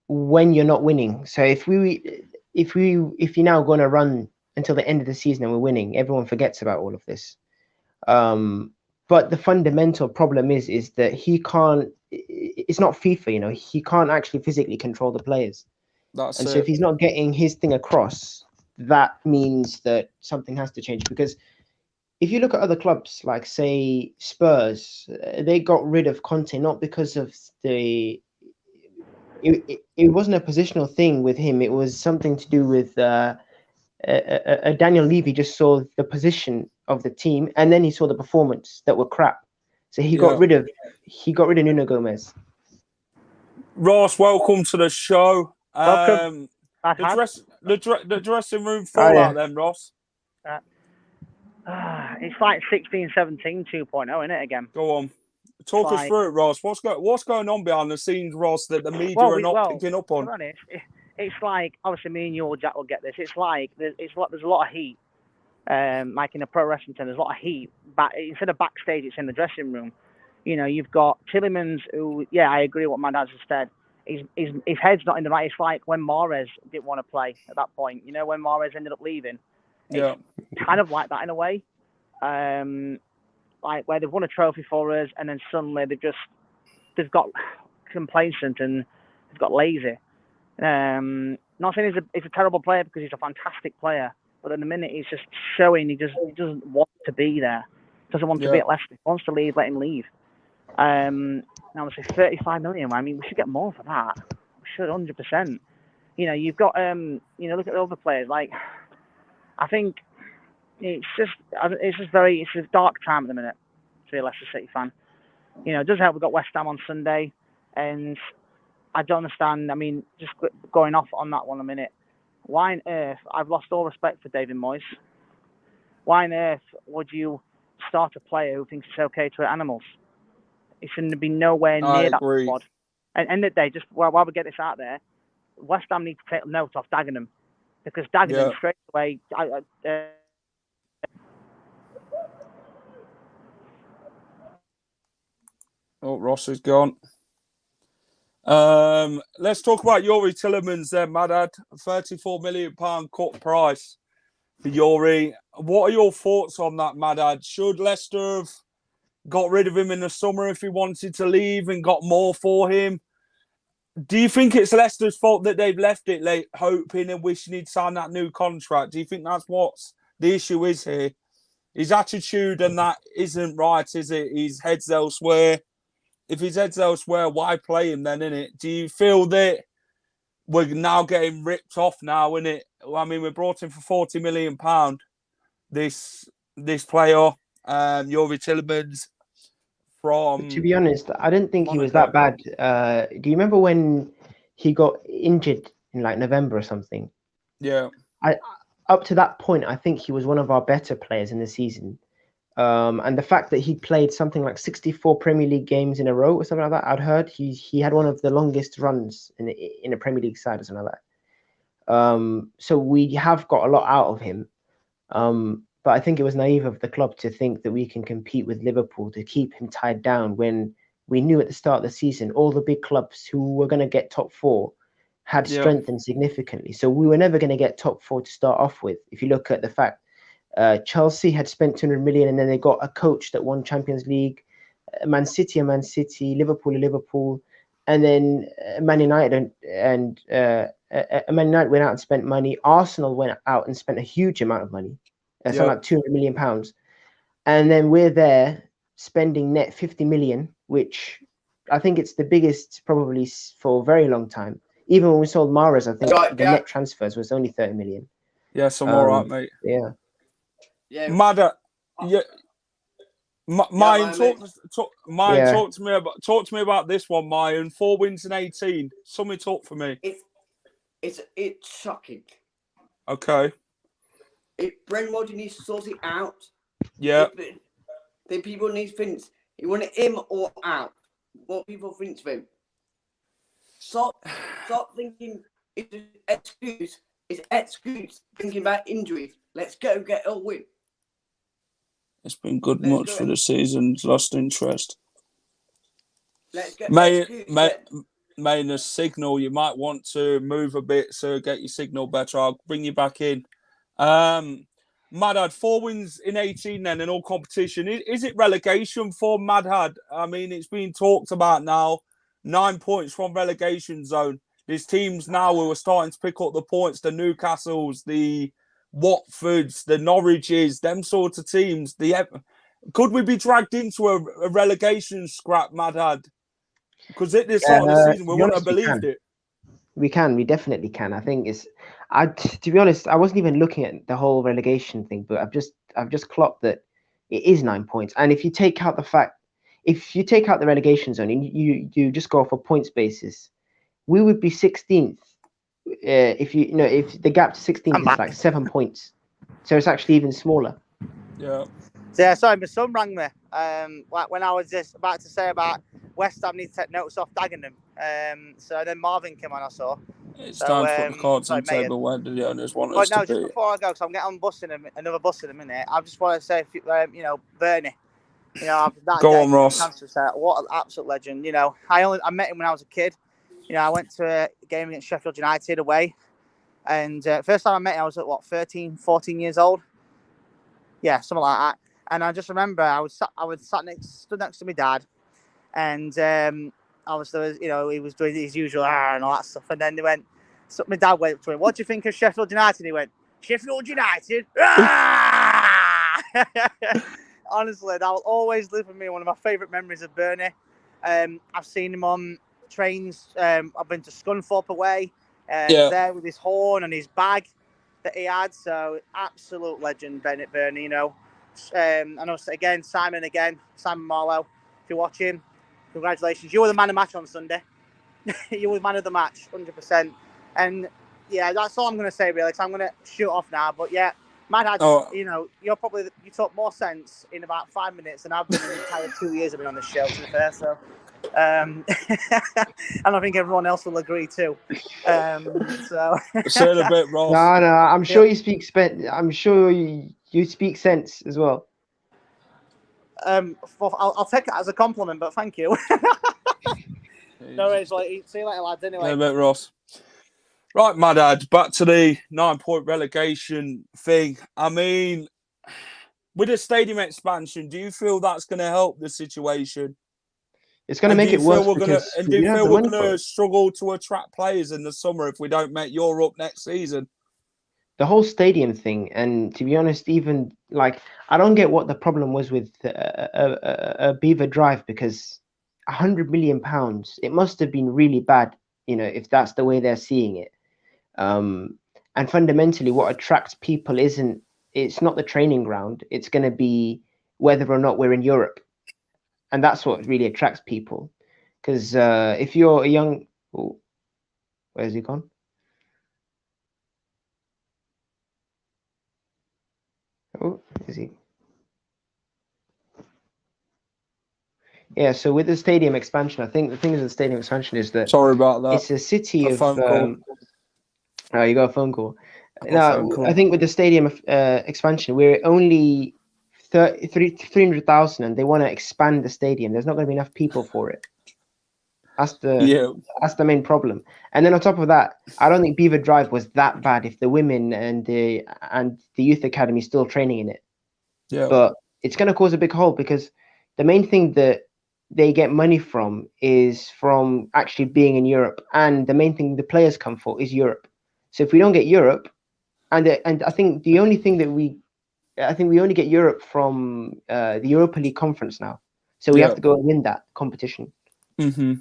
When you're not winning. So if you're now going to run until the end of the season and we're winning, everyone forgets about all of this. But the fundamental problem is that he can't. It's not FIFA, he can't actually physically control the players. So if he's not getting his thing across, that means that something has to change. Because if you look at other clubs, like say Spurs, they got rid of Conte not because of it wasn't a positional thing with him. It was something to do with Daniel Levy just saw the position of the team, and then he saw the performance that were crap. So he got rid of Nuno Gomez. Ross, welcome to the show. Welcome. The dressing room fallout then, Ross. It's like 16-17 2.0, isn't it, again? Go on. Talk us through it, Ross. What's going on behind the scenes, Ross, that the media are not picking up on? To be honest, it's like, obviously, me and you or Jack will get this. It's like there's a lot of heat. Like in a pro wrestling term, there's a lot of heat. But instead of backstage, it's in the dressing room. You know, you've got Tillemans, who, yeah, I agree with what my dad has said. His head's not in the right. It's like when Mahrez didn't want to play at that point. You know, when Mahrez ended up leaving. Yeah. It's kind of like that in a way. Like where they've won a trophy for us, and then suddenly they've got complacent and they've got lazy. Not saying he's a terrible player, because he's a fantastic player, but in the minute he's just showing he doesn't want to be there. Doesn't want to be at Leicester. He wants to leave, let him leave. Now obviously 35 million. I mean, we should get more for that. We should 100%. You know, you've got look at the other players. Like, I think it's a dark time at the minute to be a Leicester City fan. You know, it does help we've got West Ham on Sunday, and I don't understand. I mean, just going off on that one a minute. Why on earth? I've lost all respect for David Moyes. Why on earth would you start a player who thinks it's okay to hurt animals? He shouldn't be nowhere near that squad. And end of the day, just while we get this out there, West Ham need to take note off Dagenham, because Dagenham straight away. Oh, Ross is gone. Let's talk about Youri Tillemans then, Madad. £34 million cut price for Youri. What are your thoughts on that, Madad? Should Leicester have got rid of him in the summer if he wanted to leave and got more for him? Do you think it's Leicester's fault that they've left it late, hoping and wishing he'd sign that new contract? Do you think that's what the issue is here? His attitude and that isn't right, is it? His head's elsewhere. If his head's elsewhere, why play him then, innit? Do you feel that we're now getting ripped off now, innit? I mean, we brought him for £40 million, this player, Youri Tillemans, from... To be honest, I didn't think he was that bad. Do you remember when he got injured in like November or something? Yeah. Up to that point, I think he was one of our better players in the season. And the fact that he played something like 64 Premier League games in a row or something like that, I'd heard he had one of the longest runs in a Premier League side or something like that. So we have got a lot out of him. But I think it was naive of the club to think that we can compete with Liverpool to keep him tied down, when we knew at the start of the season all the big clubs who were going to get top four had strengthened significantly. So we were never going to get top four to start off with. If you look at the fact, Chelsea had spent 200 million and then they got a coach that won Champions League, Man City, Liverpool, and then Man United and Man United went out and spent money. Arsenal went out and spent a huge amount of money. Something like £200 million. And then we're there spending net 50 million, which I think it's the biggest probably for a very long time. Even when we sold Mahrez, I think the net transfers was only 30 million. Yes, I'm all right, mate. Yeah. Madda, Mayan, talk to me about this one, Mayan. 4 wins in 18. Sum it up for me. It's shocking. Okay. Brendan Rodgers needs to sort it out. Yeah. The people need to think, you want him or out. What people think of him. Stop thinking it's an excuse. It's an excuse thinking about injuries. Let's go get a win. It's been good much for the season. Lost interest. Let's get May the signal, you might want to move a bit so get your signal better. I'll bring you back in. Madhad, 4 wins in 18 then in all competition. Is it relegation for Madhad? I mean, it's been talked about now. 9 points from relegation zone. There's teams now who are starting to pick up the points. The Newcastles, the Watfords, the Norwiches, them sorts of teams. Could we be dragged into a relegation scrap, Madhad? Because at this start of the season, we wouldn't have believed it. We definitely can. I think to be honest, I wasn't even looking at the whole relegation thing, but I've just clocked that it is 9 points. And if you take out the relegation zone and you just go off a points basis, we would be 16th. If the gap to 16th is like 7 points, so it's actually even smaller. Yeah. So, yeah, sorry, my son rang me. Like when I was just about to say about West Ham need to take notes off Dagenham. So then Marvin came on, I saw. It's So, time to put the cards on the mate, table. Where do the owners want but us no, to just be? before I go, because I'm getting on another bus in a minute. I just want to say, you know, Bernie. You know, that Go day, on, Ross. what an absolute legend. You know, I met him when I was a kid. You know, I went to a game against Sheffield United away. And first time I met him, I was at, 13, 14 years old? Yeah, something like that. And I just remember stood next to my dad. And obviously, you know, he was doing his usual and all that stuff. And then my dad went up to him, "What do you think of Sheffield United?" And he went, "Sheffield United?" Honestly, that will always live with me. One of my favourite memories of Bernie. I've seen him on trains. I've been to Scunthorpe away. There with his horn and his bag that he had. So absolute legend, Bernie. You know, and also Simon Marlowe. If you're watching, congratulations. You were the man of the match on Sunday. You were the man of the match, 100%. And yeah, that's all I'm going to say really. So I'm going to shoot off now. But yeah. My dad, you know, you talk more sense in about 5 minutes than I've been in the entire 2 years I've been on this show, to be fair. So, and I think everyone else will agree too. So, say it a bit, Ross. No, I'm sure you speak. I'm sure you speak sense as well. I'll take it as a compliment, but thank you. No, it's like see you later, lads. Anyway, a bit, Ross. Right, my dad, back to the 9-point relegation thing. I mean, with the stadium expansion, do you feel that's going to help the situation? It's going to make it worse because do you feel we're going to struggle to attract players in the summer if we don't make Europe next season? The whole stadium thing, and to be honest, even like I don't get what the problem was with Beaver Drive, because £100 million, it must have been really bad, you know, if that's the way they're seeing it. And fundamentally, what attracts people it's not the training ground. It's going to be whether or not we're in Europe. And that's what really attracts people. Because if you're a young... Oh, where's he gone? Oh, is he? Yeah, so with the stadium expansion, I think the thing with the stadium expansion is that... Sorry about that. It's a city of... phone call. Oh, you got a phone call. No, I think with the stadium expansion, we're only 300,000, and they want to expand the stadium. There's not going to be enough people for it. That's the main problem. And then on top of that, I don't think Beaver Drive was that bad if the women and the youth academy is still training in it. Yeah. But it's going to cause a big hole, because the main thing that they get money from is from actually being in Europe, and the main thing the players come for is Europe. So if we don't get Europe, and I think the only thing that we only get Europe from the Europa League conference now. So we have to go and win that competition. Mm-hmm.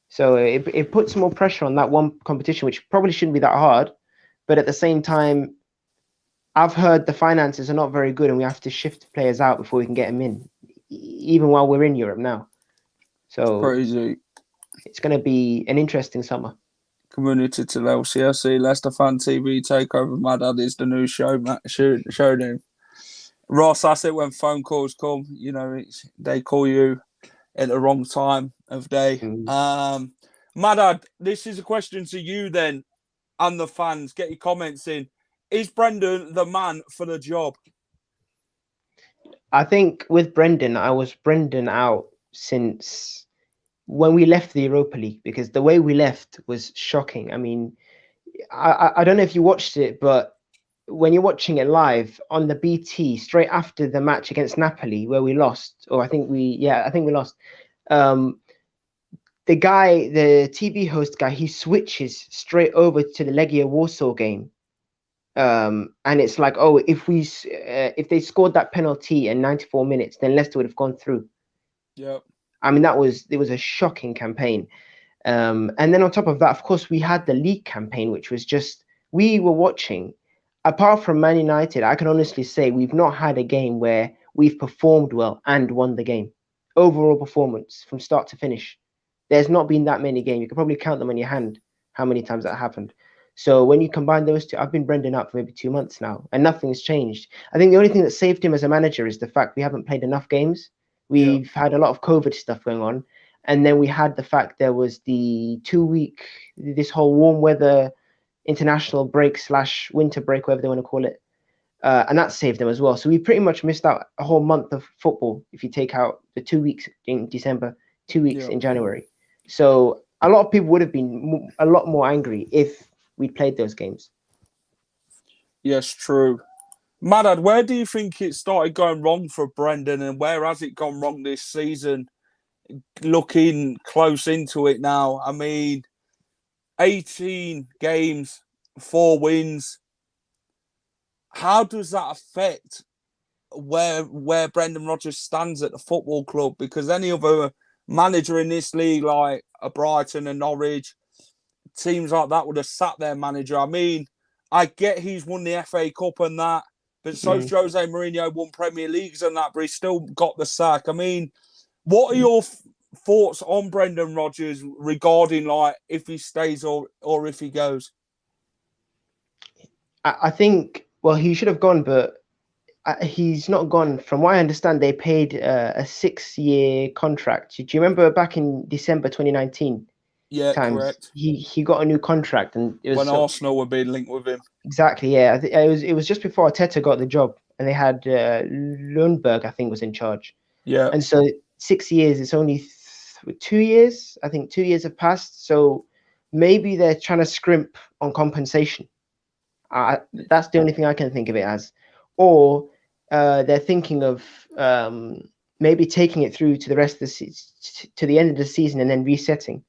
So it puts more pressure on that one competition, which probably shouldn't be that hard. But at the same time, I've heard the finances are not very good, and we have to shift players out before we can get them in, even while we're in Europe now. So crazy. It's going to be an interesting summer. Community to LCFC, Leicester Fan TV takeover. My dad is the new show name. Ross, that's it when phone calls come. You know, they call you at the wrong time of day. My dad, this is a question to you then, and the fans. Get your comments in. Is Brendan the man for the job? I think with Brendan, I was Brendan out since when we left the Europa League, because the way we left was shocking. I mean, I don't know if you watched it, but when you're watching it live on the BT straight after the match against Napoli, where we lost, or I think we lost. The guy, the TV host guy, he switches straight over to the Legia Warsaw game. And it's like, oh, if they scored that penalty in 94 minutes, then Leicester would have gone through. Yeah. I mean, it was a shocking campaign. And then on top of that, of course, we had the league campaign, which was just, we were watching, apart from Man United, I can honestly say we've not had a game where we've performed well and won the game. Overall performance from start to finish. There's not been that many games. You can probably count them on your hand how many times that happened. So when you combine those two, I've been Brendan out for maybe 2 months now, and nothing's changed. I think the only thing that saved him as a manager is the fact we haven't played enough games. We've had a lot of COVID stuff going on, and then we had the fact there was the 2-week, this whole warm weather international break / winter break, whatever they want to call it. And that saved them as well. So we pretty much missed out a whole month of football if you take out the 2 weeks in December, 2 weeks in January. So a lot of people would have been a lot more angry if we'd played those games. Yes, true. Madad, where do you think it started going wrong for Brendan, and where has it gone wrong this season? Looking close into it now, I mean, 18 games, 4 wins. How does that affect where Brendan Rodgers stands at the football club? Because any other manager in this league, like a Brighton and Norwich, teams like that would have sat their manager. I mean, I get he's won the FA Cup and that, but so's Jose Mourinho, won Premier Leagues and that, but he still got the sack. I mean, what are your thoughts on Brendan Rodgers regarding like if he stays or if he goes? I think, well, he should have gone, but he's not gone. From what I understand, they paid a 6-year contract. Do you remember back in December 2019? Yeah, correct. He got a new contract, and it was when Arsenal were being linked with him. Exactly, yeah. It was just before Arteta got the job, and they had Lundberg, I think, was in charge. Yeah. And so 6 years, it's only 2 years. I think 2 years have passed. So maybe they're trying to scrimp on compensation. That's the only thing I can think of it as. Or they're thinking of maybe taking it through to the rest of to the end of the season and then resetting.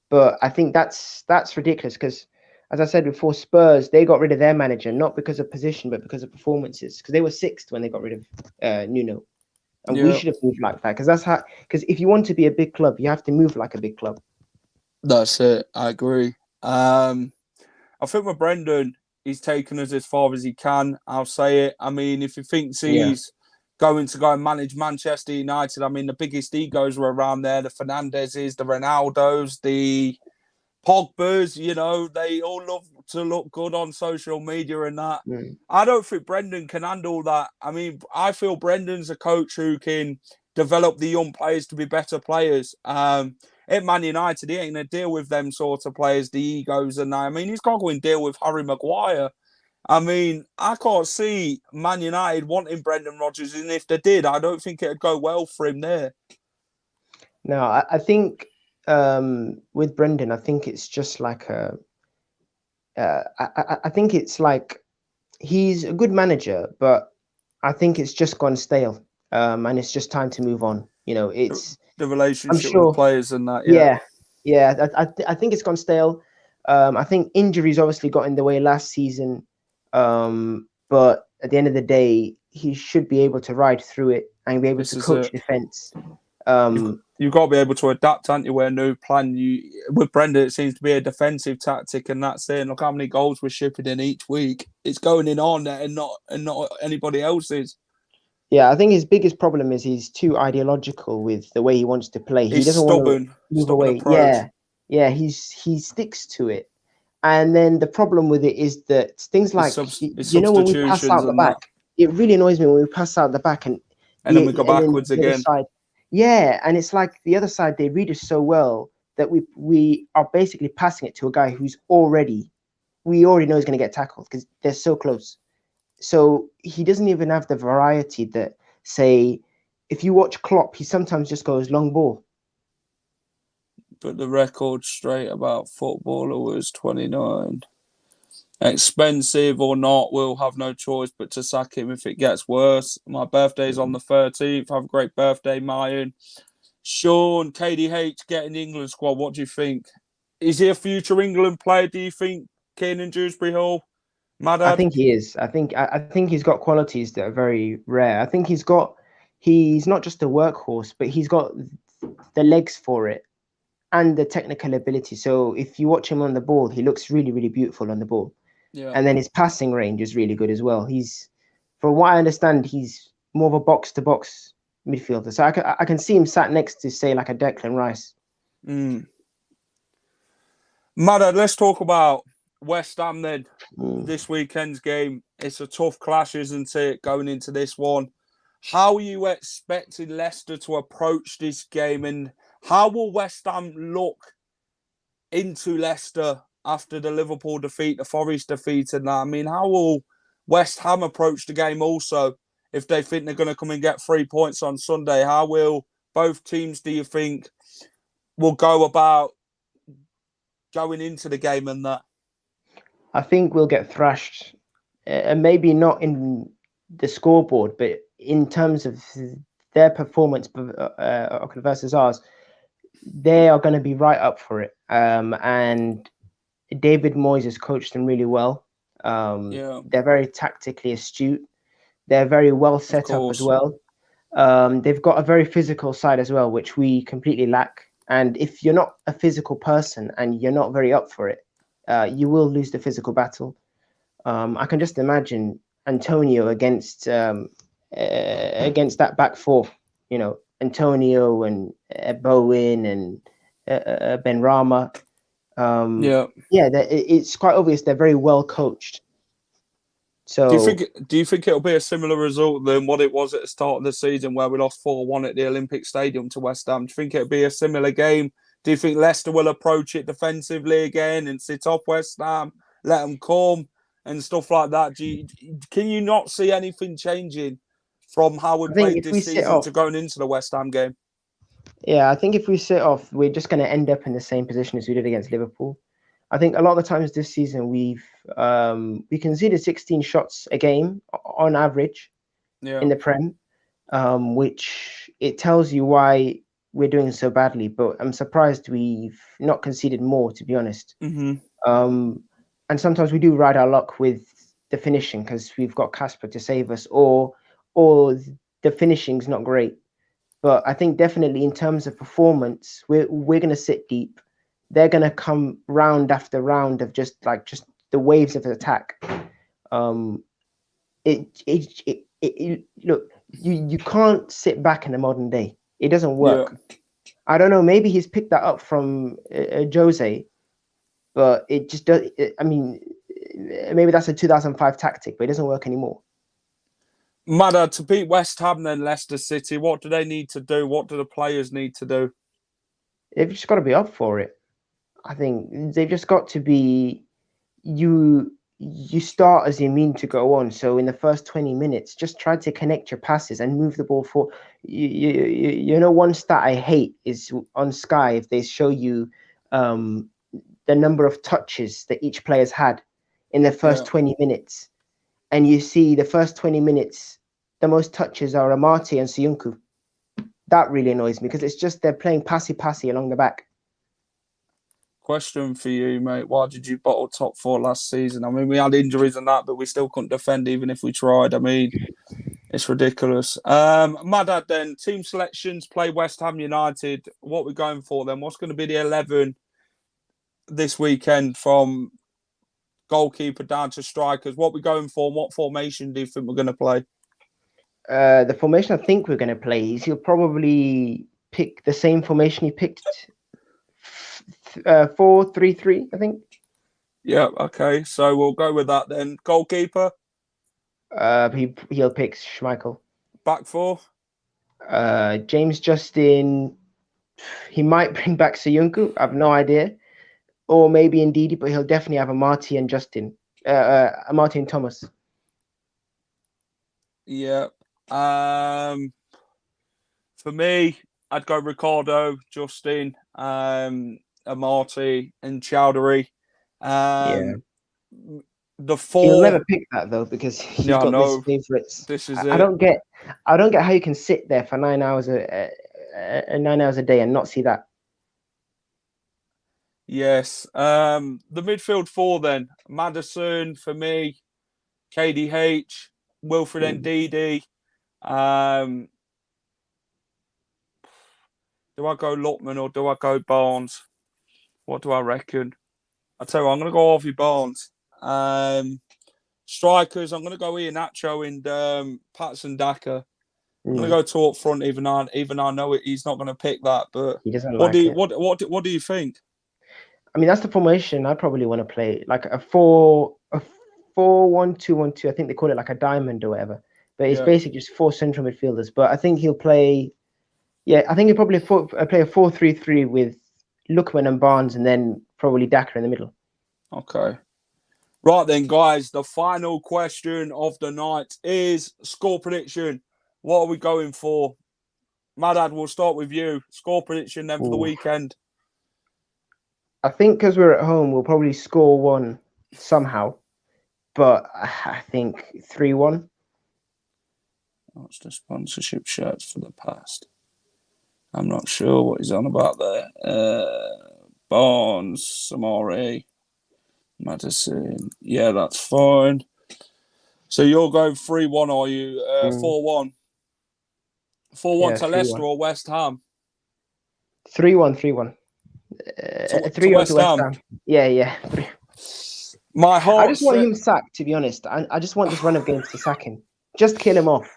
But I think that's ridiculous because, as I said before, Spurs, they got rid of their manager, not because of position, but because of performances. Because they were 6th when they got rid of Nuno. And we should have moved like that. Because if you want to be a big club, you have to move like a big club. That's it. I agree. I think with Brendan, he's taken us as far as he can. I'll say it. I mean, if he thinks he's going to go and manage Manchester United, I mean, the biggest egos were around there. The Fernandezes, the Ronaldos, the Pogbas, you know, they all love to look good on social media and that. I don't think Brendan can handle that. I mean, I feel Brendan's a coach who can develop the young players to be better players. At Man United, he ain't going to deal with them sort of players, the egos and that. I mean, he's got to go and deal with Harry Maguire. I mean, I can't see Man United wanting Brendan Rodgers, and if they did, I don't think it'd go well for him there. No, I think with Brendan, I think it's just like I think it's like he's a good manager, but I think it's just gone stale, and it's just time to move on. You know, it's the relationship with players and that. I think it's gone stale. I think injuries obviously got in the way last season. But at the end of the day, he should be able to ride through it and be able to coach defense. You've got to be able to adapt, haven't you? Where a new plan, with Brendan, it seems to be a defensive tactic, and that's it. Look how many goals we're shipping in each week. It's going in on there and not anybody else's. Yeah, I think his biggest problem is he's too ideological with the way he wants to play. He doesn't want to move away. Approach. Yeah, he sticks to it. And then the problem with it is that things like, you know, when we pass out the back, it really annoys me when we pass out the back and then we go backwards again. Yeah, and it's like the other side, they read us so well that we are basically passing it to a guy who's we already know he's going to get tackled because they're so close. So he doesn't even have the variety that, say, if you watch Klopp, he sometimes just goes long ball. But the record straight about footballer was 29. Expensive or not, we'll have no choice but to sack him if it gets worse. My birthday's on the 13th. Have a great birthday, Mayan. Sean, KDH getting the England squad. What do you think? Is he a future England player, do you think, Kiernan Dewsbury Hall? Madad? I think he is. I think he's got qualities that are very rare. I think he's not just a workhorse, but he's got the legs for it and the technical ability. So if you watch him on the ball, he looks really, really beautiful on the ball. Yeah. And then his passing range is really good as well. From what I understand, he's more of a box-to-box midfielder. So I can see him sat next to, say, like a Declan Rice. Madad, let's talk about West Ham then, this weekend's game, it's a tough clash, isn't it, going into this one? How are you expecting Leicester to approach this game, and how will West Ham look into Leicester after the Liverpool defeat, the Forest defeat, and that? I mean, how will West Ham approach the game also if they think they're going to come and get 3 points on Sunday? How will both teams, do you think, will go about going into the game and that? I think we'll get thrashed, and maybe not in the scoreboard, but in terms of their performance versus ours, they are going to be right up for it. And David Moyes has coached them really well. They're very tactically astute. They're very well set up as well. They've got a very physical side as well, which we completely lack. And if you're not a physical person and you're not very up for it, you will lose the physical battle. I can just imagine Antonio against that back four. You know, Antonio and Bowen and Ben Rama. It's quite obvious they're very well coached. So, do you think it'll be a similar result than what it was at the start of the season, where we lost 4-1 at the Olympic Stadium to West Ham? Do you think it'll be a similar game? Do you think Leicester will approach it defensively again and sit off West Ham, let them come and stuff like that? Can you not see anything changing from how we played this season to going into the West Ham game? Yeah, I think if we sit off, we're just going to end up in the same position as we did against Liverpool. I think a lot of the times this season we conceded 16 shots a game on average in the Prem, which it tells you why we're doing so badly. But I'm surprised we've not conceded more, to be honest. And sometimes we do ride our luck with the finishing because we've got Casper to save us, or the finishing's not great. But I think definitely in terms of performance, we're going to sit deep. They're going to come round after round of just the waves of attack. Look, you can't sit back in the modern day. It doesn't work. Yeah. I don't know. Maybe he's picked that up from Jose, but it just does. I mean, maybe that's a 2005 tactic, but it doesn't work anymore. Mada, to beat West Ham then Leicester City, what do they need to do? What do the players need to do? They've just got to be up for it. I think they've just got to be. You start as you mean to go on. So in the first 20 minutes, just try to connect your passes and move the ball forward. You know, one stat I hate is on Sky, if they show you the number of touches that each player's had in the first 20 minutes. And you see the first 20 minutes, the most touches are Lamarte and Siyunku. That really annoys me because it's just they're playing passy along the back. Question for you, mate. Why did you bottle top four last season? I mean, we had injuries and that, but we still couldn't defend even if we tried. I mean, it's ridiculous. Madad, then, team selections, play West Ham United. What we're going for then? What's going to be the 11 this weekend from goalkeeper down to strikers? What we're going for? What formation do you think we're going to play? The formation I think we're going to play is he'll probably pick the same formation he picked. 4-3-3, I think. Yeah, okay. So we'll go with that then. Goalkeeper? He'll pick Schmeichel. Back four? James Justin. He might bring back Siyunku. I have no idea. Or maybe Ndidi, but he'll definitely have Lamarte and Justin. Lamarte and Thomas. Yeah. For me, I'd go Ricardo, Justin, Lamarte and Chowdhury. The four. He'll never pick that though because he's got his favourites. This is I don't get how you can sit there for 9 hours a day and not see that. Yes. The midfield four then. Madison for me, KDH, Wilfred Ndidi. Do I go Lookman or do I go Barnes? What do I reckon? I tell you what, I'm going to go Harvey Barnes. Strikers, I'm going to go Iheanacho and Patson Daka. I'm going to go two up front, even I know he's not going to pick that. But he doesn't what do you think? I mean, that's the formation I probably want to play, like a 4-1-2-1-2. I think they call it like a diamond or whatever. But it's basically just 4 central midfielders. But I think he'll play. Yeah, I think he'll probably play a 4-3-3 with Lookman and Barnes, and then probably Daka in the middle. Okay. Right then, guys, the final question of the night is score prediction. What are we going for? Madad, we'll start with you. Score prediction then for the weekend. I think because we're at home, we'll probably score 1 somehow. But I think 3-1. What's the sponsorship shirts for the past? I'm not sure what he's on about there. Barnes, Samari, Madison. Yeah, that's fine. So you're going 3-1, are you? 4-1. 4-1 to Leicester or West Ham? 3-1. 3-1 to West Ham. Yeah. My heart. I just want him sacked, to be honest. I just want this run of games to sack him. Just kill him off.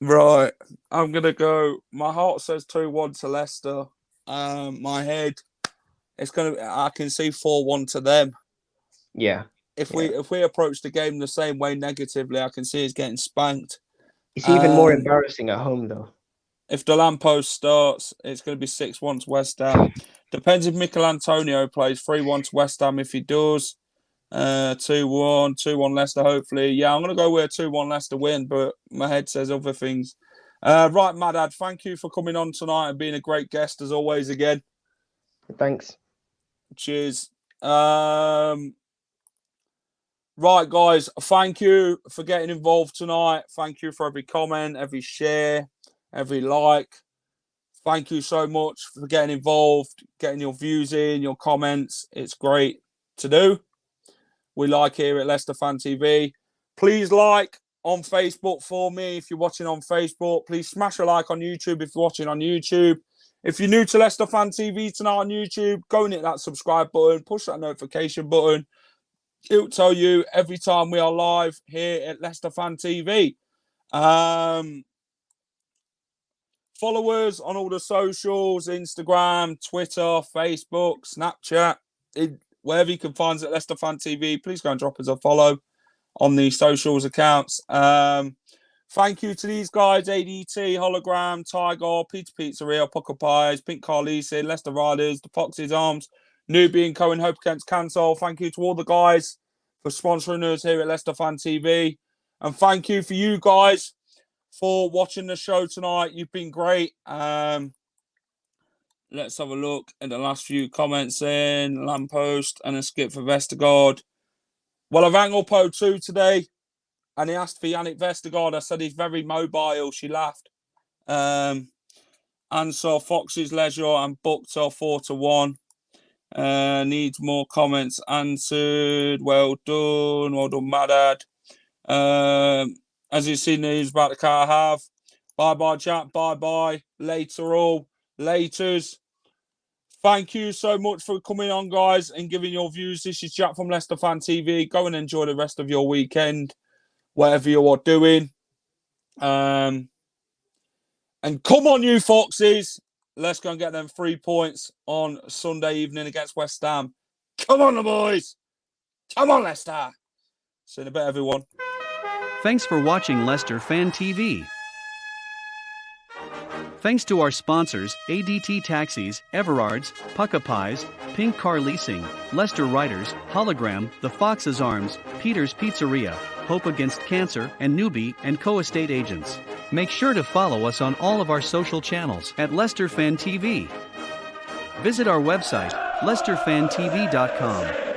Right. I'm going to go. My heart says 2-1 to Leicester. My head, I can see 4-1 to them. Yeah. If we approach the game the same way negatively, I can see it's getting spanked. It's even more embarrassing at home, though. If the lamppost starts, it's going to be 6-1 to West Ham. Depends if Mikel Antonio plays. 3-1 to West Ham if he does. 2-1 Leicester, hopefully. Yeah, I'm going to go with a 2-1 Leicester win, but my head says other things. Right, Madad, thank you for coming on tonight and being a great guest as always again. Thanks. Cheers. Right, guys, thank you for getting involved tonight. Thank you for every comment, every share, every like. Thank you so much for getting involved, getting your views in, your comments. It's great to do. We like here at Leicester Fan TV. Please like on Facebook for me if you're watching on Facebook. Please smash a like on YouTube if you're watching on YouTube. If you're new to Leicester Fan TV tonight on YouTube, go and hit that subscribe button, push that notification button. It'll tell you every time we are live here at Leicester Fan TV. Follow us on all the socials, Instagram, Twitter, Facebook, Snapchat, wherever you can find us at Leicester Fan TV. Please go and drop us a follow on the socials accounts. Thank you to these guys, ADT, Hologram, Tiger, Peter Pizzeria, Pocket Pies, Pink Car Leasing, Leicester Riders, The Foxes Arms, Newbie and Cohen, Hope Against Cancel. Thank you to all the guys for sponsoring us here at Leicester Fan TV. And thank you for you guys for watching the show tonight. You've been great. Let's have a look at the last few comments in. Lamppost and a skip for Vestergaard. Well, I rang up O2 today and he asked for Yannick Vestergaard. I said he's very mobile. She laughed. And so Fox's Leisure and booked her 4-1. Needs more comments answered. Well done, Madad. As you've seen, news about the car I have. Bye, chat. Bye. Later all. Laters. Thank you so much for coming on, guys, and giving your views. This is Jack from Leicester Fan TV. Go and enjoy the rest of your weekend, whatever you are doing. And come on, you Foxes. Let's go and get them 3 points on Sunday evening against West Ham. Come on, the boys. Come on, Leicester. See you in a bit, everyone. Thanks for watching Leicester Fan TV. Thanks to our sponsors, ADT Taxis, Everards, Pucka Pies, Pink Car Leasing, Leicester Riders, Hologram, The Fox's Arms, Peter's Pizzeria, Hope Against Cancer, and Newbie & Co. Estate Agents. Make sure to follow us on all of our social channels at Leicester Fan TV. Visit our website, leicesterfantv.com.